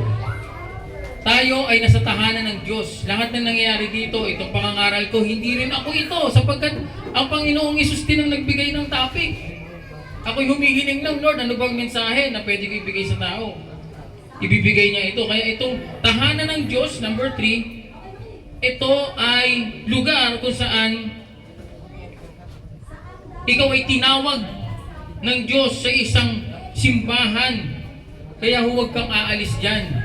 Tayo ay nasa tahanan ng Diyos. Lahat na nangyayari dito, itong pangangaral ko, hindi rin ako ito. Sapagkat ang Panginoong Isus din ang nagbigay ng topic. Ako'y humihiling ng Lord, ano bang mensahe na pwede ko ibigay sa tao? Ibibigay niya ito. Kaya itong tahanan ng Diyos, number 3, ito ay lugar kung saan ikaw ay tinawag ng Diyos sa isang simbahan. Kaya huwag kang aalis dyan.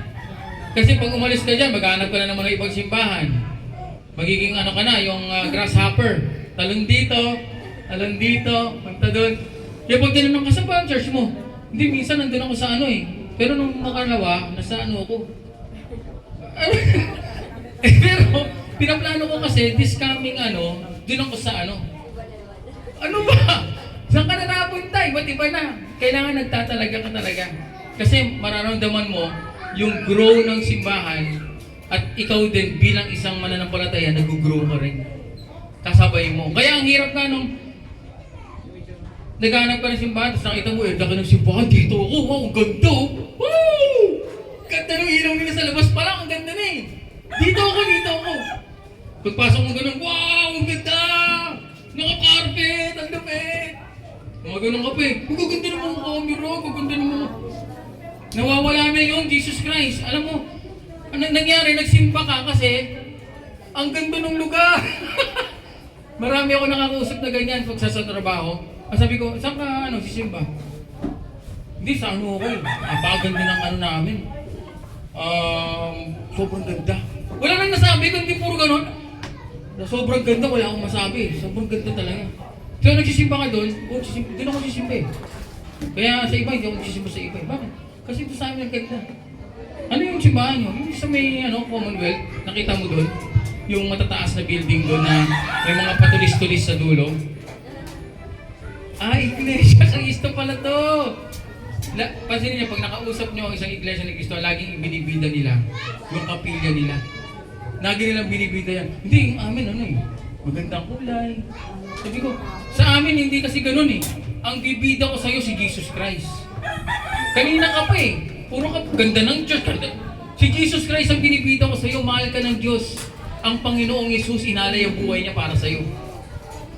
Kasi pag umalis ka dyan, maghanap ka na ng mga ibang simbahan. Magiging ano ka na, yung grasshopper. Talon dito, punta doon. Kaya pag tinanong ka sa church mo, hindi, minsan nandun ako sa ano eh. Pero nung makalawa, nasa ano ako. Pero, pinaplano ko kasi, this coming dun ako sa ano. Ano ba? Saan ka na napunta? Iba't iba na. Kailangan nagtatalaga ka talaga. Kasi mararamdaman mo yung grow ng simbahan at ikaw din bilang isang mananampalataya, nag-grow ka rin. Kasabay mo. Kaya ang hirap nga nung naghanap ka ng simbahan, tapos nakita mo, laki ng simbahan, dito ako, wow, ang ganda! Woo! Ganda ng ilaw nila sa labas pa lang, ang ganda na eh! Dito ako! Pagpasok mo ganun, wow! Ang ganda! Naka-carpet! Ang lapit! Mga ganun ka pa eh. Ang gaganda naman ang camera, ang gaganda naman. Nawawala na yun, Jesus Christ. Alam mo, anong nangyari? Nagsimba ka kasi ang ganda ng lugar. Marami ako nakakausap na ganyan pag sa trabaho. Sabi ko, saan ka sisimba? Hindi, sa ako eh. Napakaganda ng namin. Sobrang ganda. Wala nang nasabi, kundi puro ganon. Sobrang ganda, wala akong masabi. Sobrang ganda talaga. So, nagsisimba ka doon, doon ako sisimba eh. Kaya sa iba, hindi ako nagsisimba sa iba eh. Bakit? Kasi ito sa amin ang ganda. Ano yung simbahan nyo? Yung sa may Commonwealth, nakita mo doon? Yung matataas na building doon na may mga patulis-tulis sa dulo. Iglesia Cristo pala to! Pansinin niyo, pag nakausap niyo ang isang Iglesia ni Cristo, laging binibida nila yung kapilya nila. Lagi nilang binibida yan. Hindi, yung amin magandang kulay. Sabi ko, sa amin hindi kasi ganun eh. Ang bibida ko sa'yo si Jesus Christ. Kanina ka pa eh. Puro ka, ganda ng Diyos. Si Jesus Christ ang binibida ko sa'yo, mahal ka ng Diyos. Ang Panginoong Yesus, inalay ang buhay niya para sa'yo.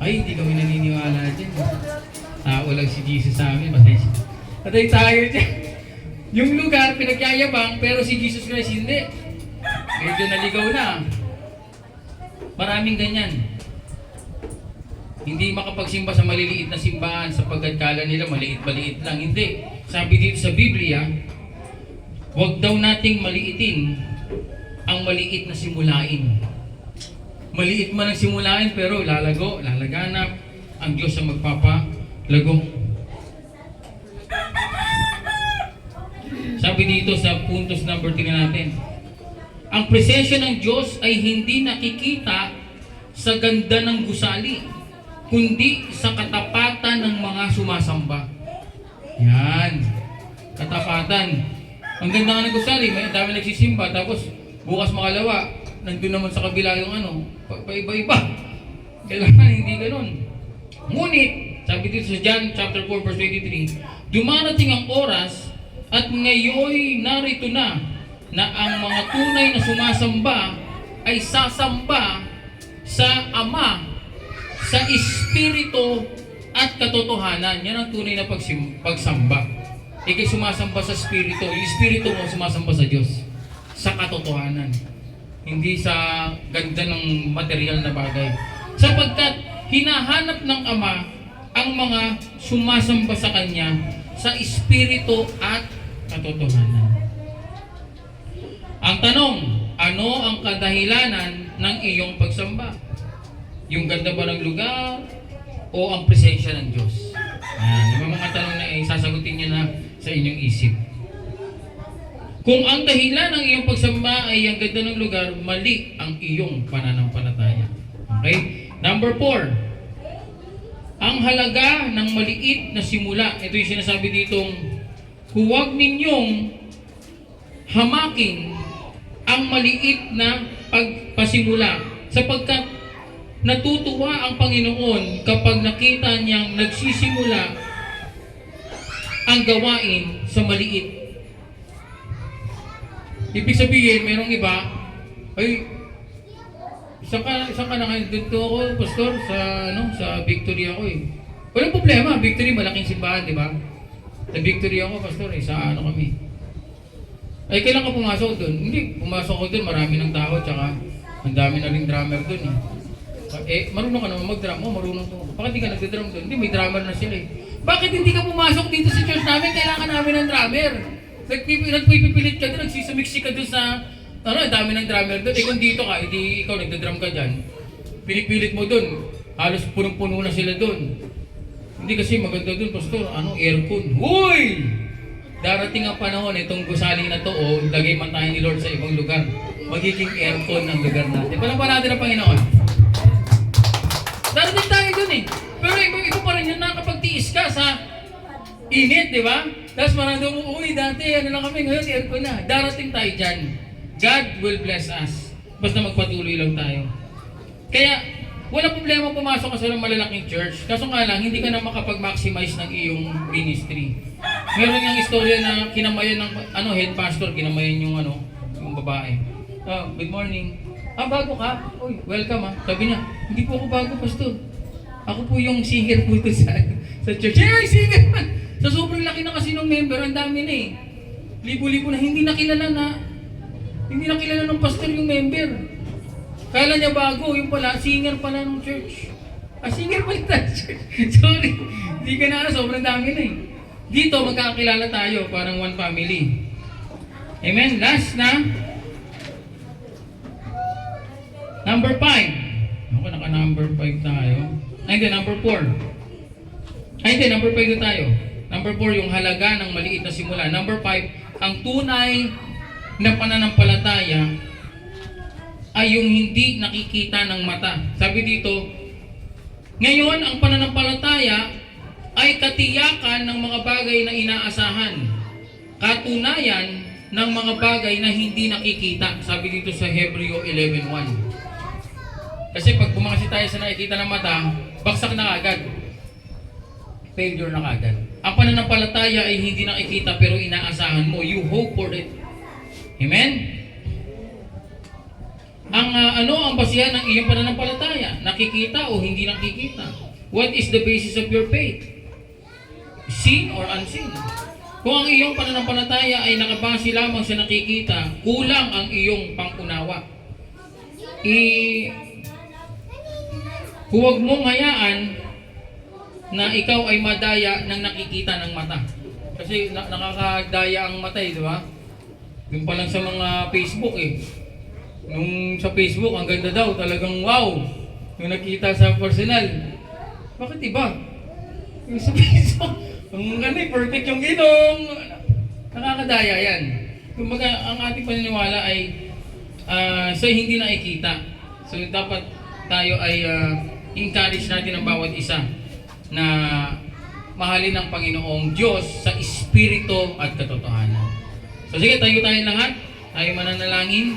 Ay, hindi kami naniniwala dyan. Tao lang si Jesus sa amin, patay tayo dyan. Yung lugar, pinagyayabang, pero si Jesus Christ hindi. Medyo naligaw na. Maraming ganyan. Hindi makapagsimba sa maliliit na simbahan sapagkat kala nila maliit-maliit lang. Hindi. Sabi dito sa Biblia, huwag daw nating maliitin ang maliit na simulain. Maliit man ang simulain pero lalago, lalaganap. Ang Diyos ang magpapalago. Sabi dito sa puntos number 3 natin, ang presensya ng Diyos ay hindi nakikita sa ganda ng gusali, kundi sa katapatan ng mga sumasamba. Yan. Katapatan. Ang ganda nga ng gusali, may dami nagsisimba, tapos bukas makalawa, nandun naman sa kabila yung paiba-iba. Kailangan hindi ganun. Ngunit, sabi dito sa John chapter 4 verse 23, dumarating ang oras at ngayon narito na ang mga tunay na sumasamba ay sasamba sa Ama, sa Espiritu at katotohanan. Yan ang tunay na pagsamba. Ikay sumasamba sa Espiritu. Yung Espiritu mo sumasamba sa Diyos. Sa katotohanan. Hindi sa ganda ng material na bagay. Sapagkat hinahanap ng Ama ang mga sumasamba sa Kanya sa Espiritu at katotohanan. Ang tanong, ano ang kadahilanan ng iyong pagsamba? Yung ganda ba ng lugar o ang presensya ng Diyos? Yung mga tanong na sasagutin niyo na sa inyong isip. Kung ang dahilan ng iyong pagsamba ay ang ganda ng lugar, mali ang iyong pananampalataya. Okay? Number 4. Ang halaga ng maliit na simula. Ito yung sinasabi ditong, huwag ninyong hamakin ang maliit na pagpasimula sapagkat natutuwa ang Panginoon kapag nakita niyang nagsisimula ang gawain sa maliit. Ibig sabihin, mayroong iba, ay, saan ka na ngayon? Dito ako, pastor, sa Victory ako eh. Walang problema, Victory, malaking simbahan, di ba? Sa Victory ako, pastor, sa kami. Ay, kailan ka pumasok doon? Hindi, pumasok ko doon, marami ng tao, tsaka ang dami na rin drummer doon eh. Marunong ka naman mag-drum. Marunong ko. Bakit hindi ka nag-drum doon? Hindi, may drummer na sila eh. Bakit hindi ka pumasok dito sa church namin? Kailangan namin ng drummer. Nagpipilit ka doon, nagsisamiksi ka doon sa, dami ng drummer doon. Kung dito ka, hindi ikaw nagda-drum ka dyan. Pinipilit mo doon. Halos punong-puno na sila doon. Hindi kasi maganda doon, pastor. Aircon. Huy! Darating ang panahon, itong gusali na to, lagay man tayo ni Lord sa ibang lugar. Magiging aircon ng lugar natin. Palampalan natin ang Panginoon. Darating tayo dun eh. Pero iba pa rin yun, nakapagtiis ka sa init, di ba? Tapos marami mo, dati, lang kami, ngayon aircon na. Darating tayo dyan. God will bless us. Basta magpatuloy lang tayo. Kaya, wala problema pumasok ka sa malalaking church. Kaso nga lang, hindi ka na makapag-maximize ng iyong ministry. Meron yung istorya na kinamayan ng head pastor, kinamayan yung babae. Good morning. Bago ka? Uy, welcome Sabi niya, hindi po ako bago, pastor. Ako po yung singer po ito sa church. Singer! Sa sobrang laki na kasi ng member, ang dami na eh. Libo-libo na hindi nakilala ng pastor yung member. Kala niya bago, yung pala, singer pala ng church. Singer pala ng church. Sorry, hindi ka na sobrang dami na eh. Dito, magkakakilala tayo, parang one family. Amen? Last na. Number 5. Ako, naka-number 5 tayo. Hindi, number 4. Hindi, number 5 na tayo. Number 4, yung halaga ng maliit na simula. Number 5, ang tunay na pananampalataya ay yung hindi nakikita ng mata. Sabi dito, ngayon ang pananampalataya ay katiyakan ng mga bagay na inaasahan, katunayan ng mga bagay na hindi nakikita. Sabi dito sa Hebreo 11:1. Kasi pag bumakasi tayo sa nakikita ng mata, baksak na agad. Failure na agad. Ang pananampalataya ay hindi nakikita pero inaasahan mo. You hope for it. Amen? Ang basihan ng iyong pananampalataya? Nakikita o hindi nakikita? What is the basis of your faith? Seen or unseen? Kung ang iyong pananampalataya ay nakabase lamang sa nakikita, kulang ang iyong pangunawa. Huwag mong hayaan na ikaw ay madaya ng nakikita ng mata. Kasi nakakadaya ang mata di ba? Yung pa lang sa mga Facebook Nung sa Facebook, ang ganda daw, talagang wow. Yung nakita sa personal. Bakit iba? Yung sa Facebook, perfect yung ilong. Nakakadaya yan. Kumbaga, ang ating paniniwala ay sa hindi nakikita. So, dapat tayo ay encourage natin ang bawat isa na mahalin ang Panginoong Diyos sa Espiritu at katotohanan. So, sige, tayo lahat. Tayo mananalangin.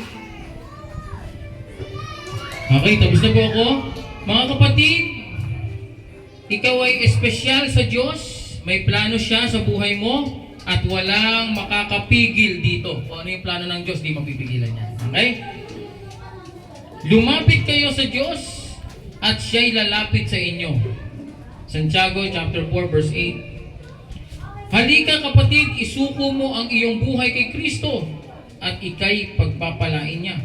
Okay, tapos na po ako. Mga kapatid, ikaw ay espesyal sa Diyos. May plano siya sa buhay mo at walang makakapigil dito. Kung ano yung plano ng Diyos, di mapipigilan niya. Okay? Lumapit kayo sa Diyos at siya'y lalapit sa inyo. Santiago chapter 4 verse 8. Halika kapatid, isuko mo ang iyong buhay kay Kristo at ika'y pagpapalain niya.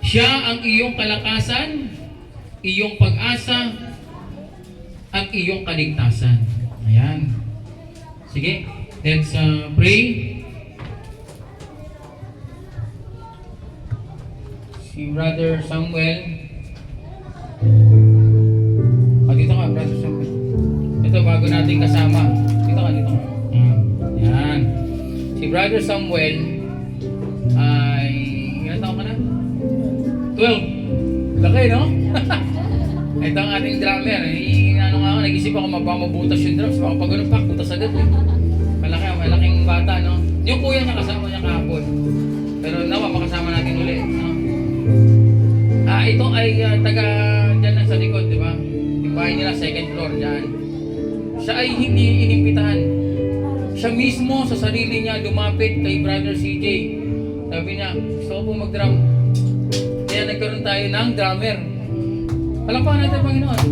Siya ang iyong kalakasan, iyong pag-asa, at iyong kaligtasan. Ayan. Sige, let's pray. Si Brother Samuel. Dito ka, Brother Samuel. Ito, bago natin kasama. Dito ka. Ayan. Si Brother Samuel ay, ilan taon ka na? 12. Laki, no? Ito ang ating drummer. Nag-isip ako mabutas yung drums. Baka pag ganun pak, butas agad eh. Malaking bata, no? Yung kuya niya kasama niya kahapon. Pero nawa, makasama natin ulit, no? Ito ay taga dyan lang sa likod, di ba? Yung bahay nila, second floor dyan. Siya ay hindi inimbitahan. Siya mismo sa sarili niya lumapit kay Brother CJ. Sabi niya, gusto ko po mag-drum. Kaya nagkaroon tayo ng drummer. Palakpakan natin, Panginoon.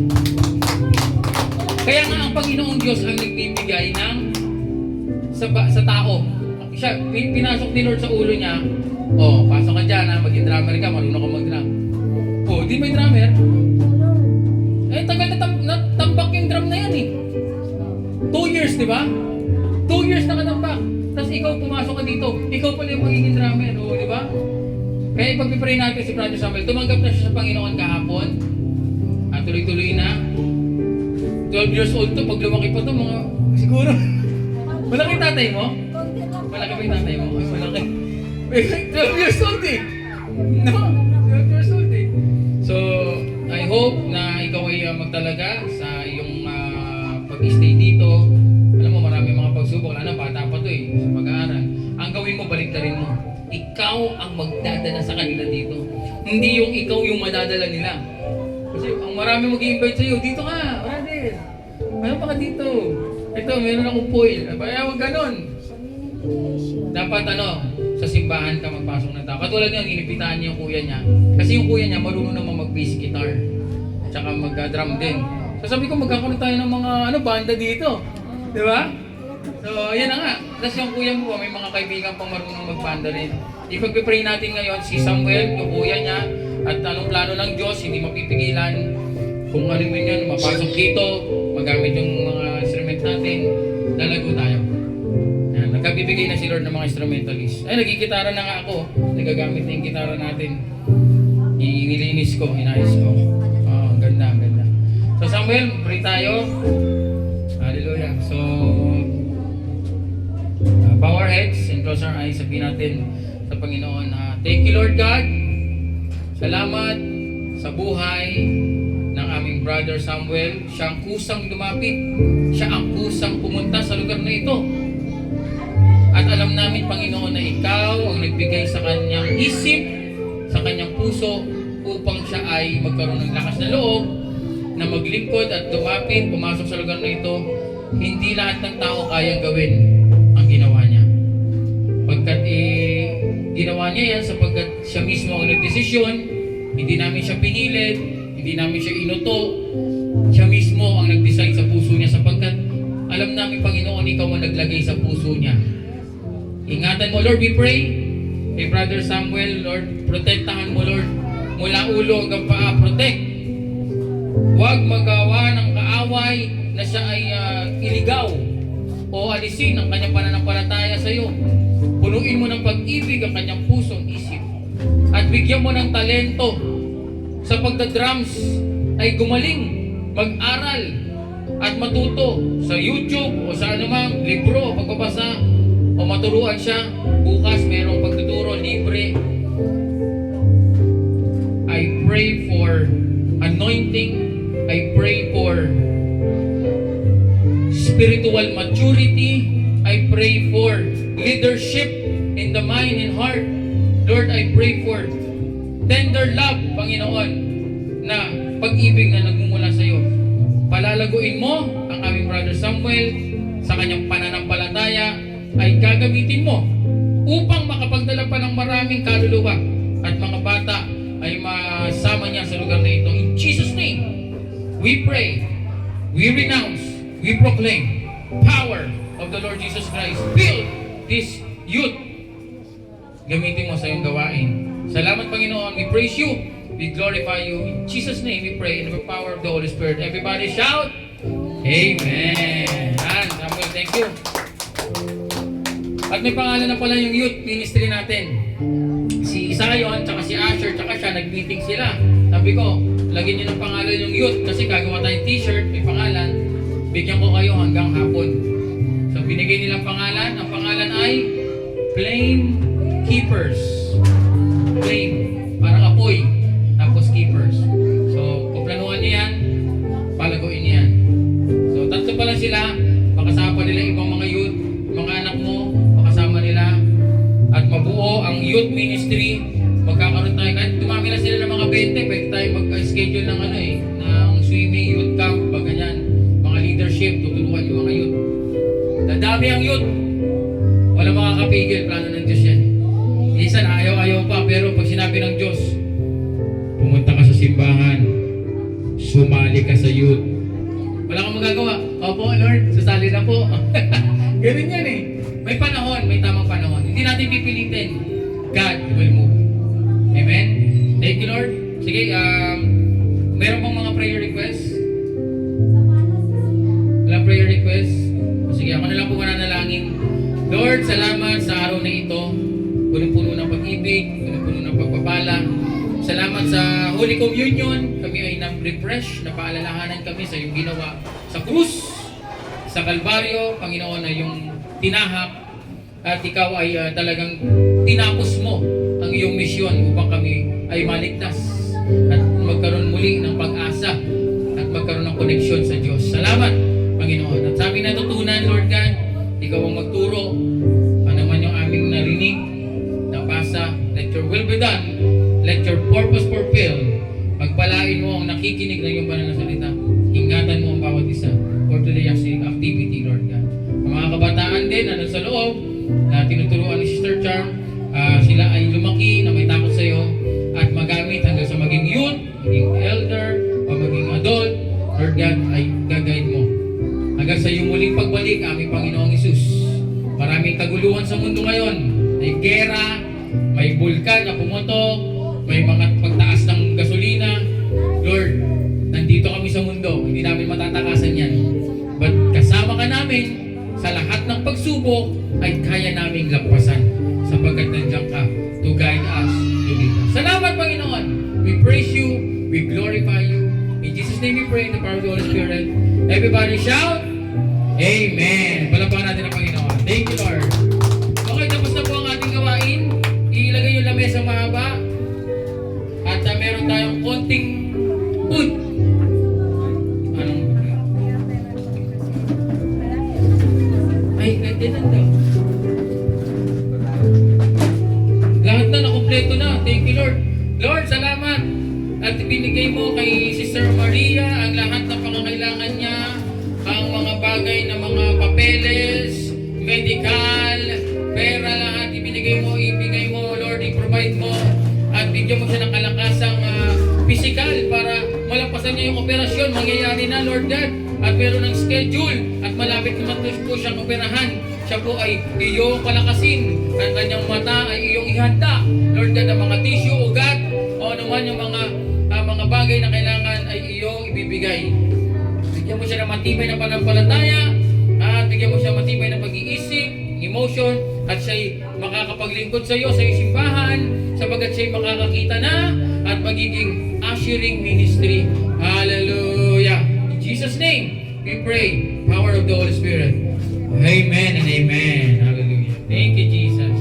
Kaya nga ang Panginoong Diyos ang nagbibigay ng sa tao. Siya, pinasok ni Lord sa ulo niya, pasok ka dyan, maging drummer ka, marunong ka mag-drum. Di may drummer. Tagal na tambak yung drum na yan eh. 2 years, di ba? 2 years nakatambak. Tapos ikaw pumasok ka dito, ikaw pala yung magiging drummer, di ba? Kaya ipag-pray natin si Brother Samuel, tumanggap na siya sa Panginoon kahapon. At tuloy-tuloy na. 12 years old to, pag lumaki pa to, mga siguro. Malaki tatay mo? Malaki ba yung tatay mo? Ay, malaki. 12 years old eh. No? 12 years old eh. So, I hope na ikaw ay magtalaga sa iyong pag-stay dito. Alam mo, marami mga pagsubok. Lalo, bata pa to eh, sa pag-aaral. Ang gawin mo, baliktarin mo. Ikaw ang magdadala sa kanila dito. Hindi yung ikaw yung madadala nila. Kasi ang marami mag-i-invite sa'yo, dito ka, brother. Ano pa ka dito? Ito, meron akong foil. Kaya huwag ganon. Dapat sa simbahan ka magpasok ng tao. Katulad niya, inibitahan niya yung kuya niya. Kasi yung kuya niya marunong naman mag-bass guitar. Tsaka mag-drum din. So sabi ko, magkakaroon tayo ng mga banda dito. Di ba? So, yan na nga. Tapos yung kuya mo, may mga kaibigan pang marunong mag-banda rin. Ipag-pray natin ngayon si Samuel, yung kuya niya, at anong plano ng Diyos, hindi mapipigilan. Kung ano man yan, mapasok dito, magamit yung mga instrument natin, lalago tayo. Yan, nagkabibigay na si Lord ng mga instrumentalist. Ay, nagigitara na nga ako. Nagagamit na yung gitara natin. Inilinis ko, inayos ko. Ang ganda, ang ganda. So Samuel, pray tayo. Hallelujah. So, bow our heads and close our eyes. Sabihin natin sa Panginoon, thank you Lord God. Salamat sa buhay ng aming brother Samuel. Siya ang kusang lumapit. Siya ang kusang pumunta sa lugar na ito. At alam namin, Panginoon, na ikaw ang nagbigay sa kanyang isip, sa kanyang puso, upang siya ay magkaroon ng lakas na loob na maglingkod at lumapit, pumasok sa lugar na ito. Hindi lahat ng tao kayang gawin ang ginawa niya. Pagkat ginawa niya yan sapagkat siya mismo ang nagdesisyon, hindi namin siya pinilit, hindi namin siya inuto, siya mismo ang nag-decide sa puso niya sapagkat alam namin, Panginoon, ikaw ang naglagay sa puso niya. Ingatan mo, Lord, we pray. Kay Brother Samuel, Lord, protektahan mo, Lord, mula ulo hanggang paa, protect. Huwag magawa ng kaaway na siya ay iligaw o alisin ang kanyang pananampalataya sa iyo. Punuin mo ng pag-ibig ang kanyang pusong isip. At bigyan mo ng talento sa pagdadrums ay gumaling, mag-aral at matuto sa YouTube o sa anumang libro, pagbabasa o maturuan siya. Bukas mayroong pagtuturo libre. I pray for anointing. I pray for spiritual maturity. I pray for leadership in the mind and heart. Lord, I pray for tender love, Panginoon, na pag-ibig na nagmumula sa iyo. Palalaguin mo ang aming brother Samuel sa kanyang pananampalataya ay gagamitin mo upang makapagdala pa ng maraming kaluluwa at mga bata ay we renounce, we proclaim power of the Lord Jesus Christ. Build this youth. Gamitin mo sa iyong gawain. Salamat, Panginoon. We praise you. We glorify you. In Jesus' name we pray in the power of the Holy Spirit. Everybody shout, Amen. Samuel, thank you. At may pangalan na pala yung youth ministry natin. Si Isayon, tsaka si Asher, tsaka siya, nag-meeting sila. Sabi ko, lagyan niyo ng pangalan yung youth kasi gagawa tayong t-shirt, may pangalan. Bigyan ko kayo hanggang hapon. So binigay nilang pangalan. Ang pangalan ay Flame Keepers. Flame, parang apoy. Tapos Keepers. So kung planuhan niyo yan, palaguin niyo yan. So tatlo pa lang sila. Makasama nila ibang mga youth, mga anak mo, makasama nila. At mabuo ang youth ministry. Magkakaroon tayo, kahit dumami na sila ng mga 20, pwede tayo mag-schedule ng ng swimming, youth camp, pag ganyan. Mga leadership, tutulungan yung mga youth. Dadami ang youth. Wala makakapigil, plano ng Diyos yan. Minsan ayaw-ayaw pa, pero pag sinabi ng Diyos, pumunta ka sa simbahan, sumali ka sa youth. Wala kang magagawa. Opo, Lord, sasali na po. Ganun yan eh. May panahon, may tamang panahon. Hindi natin pipilitin. God will move. Amen? Thank you, Lord. Sige, meron bang mga prayer requests? Walang prayer requests? Sige, ako na lang po mananalangin. Lord, salamat sa araw na ito. Punong-puno ng pag-ibig, punong-puno ng pagpapala. Salamat sa Holy Communion. Kami ay na-refresh, napaalalahanan kami sa iyong ginawa sa krus, sa Kalbaryo, Panginoon, na yung tinahak. At ikaw ay talagang tinapos mo ang iyong misyon upang kami ay maligtas at magkaroon muli ng pag-asa at magkaroon ng koneksyon sa Diyos. Salamat, Panginoon. At sa aming natutunan, Lord God, ikaw ang magturo. Ano man yung aming narinig, nabasa, let your will be done. Let your purpose fulfill. Pagpalain mo ang nakikinig ng iyong banal na salita. Ingatan mo ang bawat isa for today's activity, Lord God. Ang mga kabataan din na nasa loob, na tinuturuan ni Sister Charm, sila ay lumaki na may takot sa iyo at magamit hanggang sa maging youth, maging elder, o maging adult. Lord God, ay gagayad mo. Hanggang sa iyong muling pagbalik, aming Panginoong Isus. Maraming kaguluhan sa mundo ngayon. May gera, may bulkan na pumutok, may mga pagtaas ng gasolina. Lord, nandito kami sa mundo. Hindi namin matatakasan yan. But kasama ka namin sa lahat ng pagsubok ay kaya naming lampasan sapagkat nandiyan ka to guide us to lead us. Salamat, Panginoon. We praise you. We glorify you. In Jesus' name we pray in the power of the Holy Spirit. Everybody shout, Amen. Palapakan natin ang Panginoon. Thank you, Lord. Okay, tapos na po ang ating gawain. Ilagay yung lamesa mahaba. At meron tayong konting food. Ay, ganyan daw. Lahat na, nakumpleto na. Thank you, Lord. Lord, salamat. At binigay mo kay Sister Maria ang lahat ng pangangailangan niya, ang mga bagay na mga papeles, medical, pera, lahat ibinigay mo, Lord, i-provide mo. At bigyan mo siya ng kalakasang physical para malampasan niya yung operasyon. Mangyayari na, Lord God. At meron ng schedule at malapit naman po siyang operahan. Siya po ay iyong palakasin. Ang kanyang mata ay iyong ihanda. Lord God, ang mga tissue, ugat, o naman yung mga bagay na kailangan ay iyong ibibigay. Bigyan mo siya ng matibay na panampalataya at bigyan mo siya matibay na pag-iisip, emotion, at siya'y makakapaglingkod sa iyo sa iyong simbahan sapagkat siya'y makakakita na at magiging ushering ministry. Hallelujah! In Jesus' name, we pray. Power of the Holy Spirit. Amen and amen. Hallelujah. Thank you, Jesus.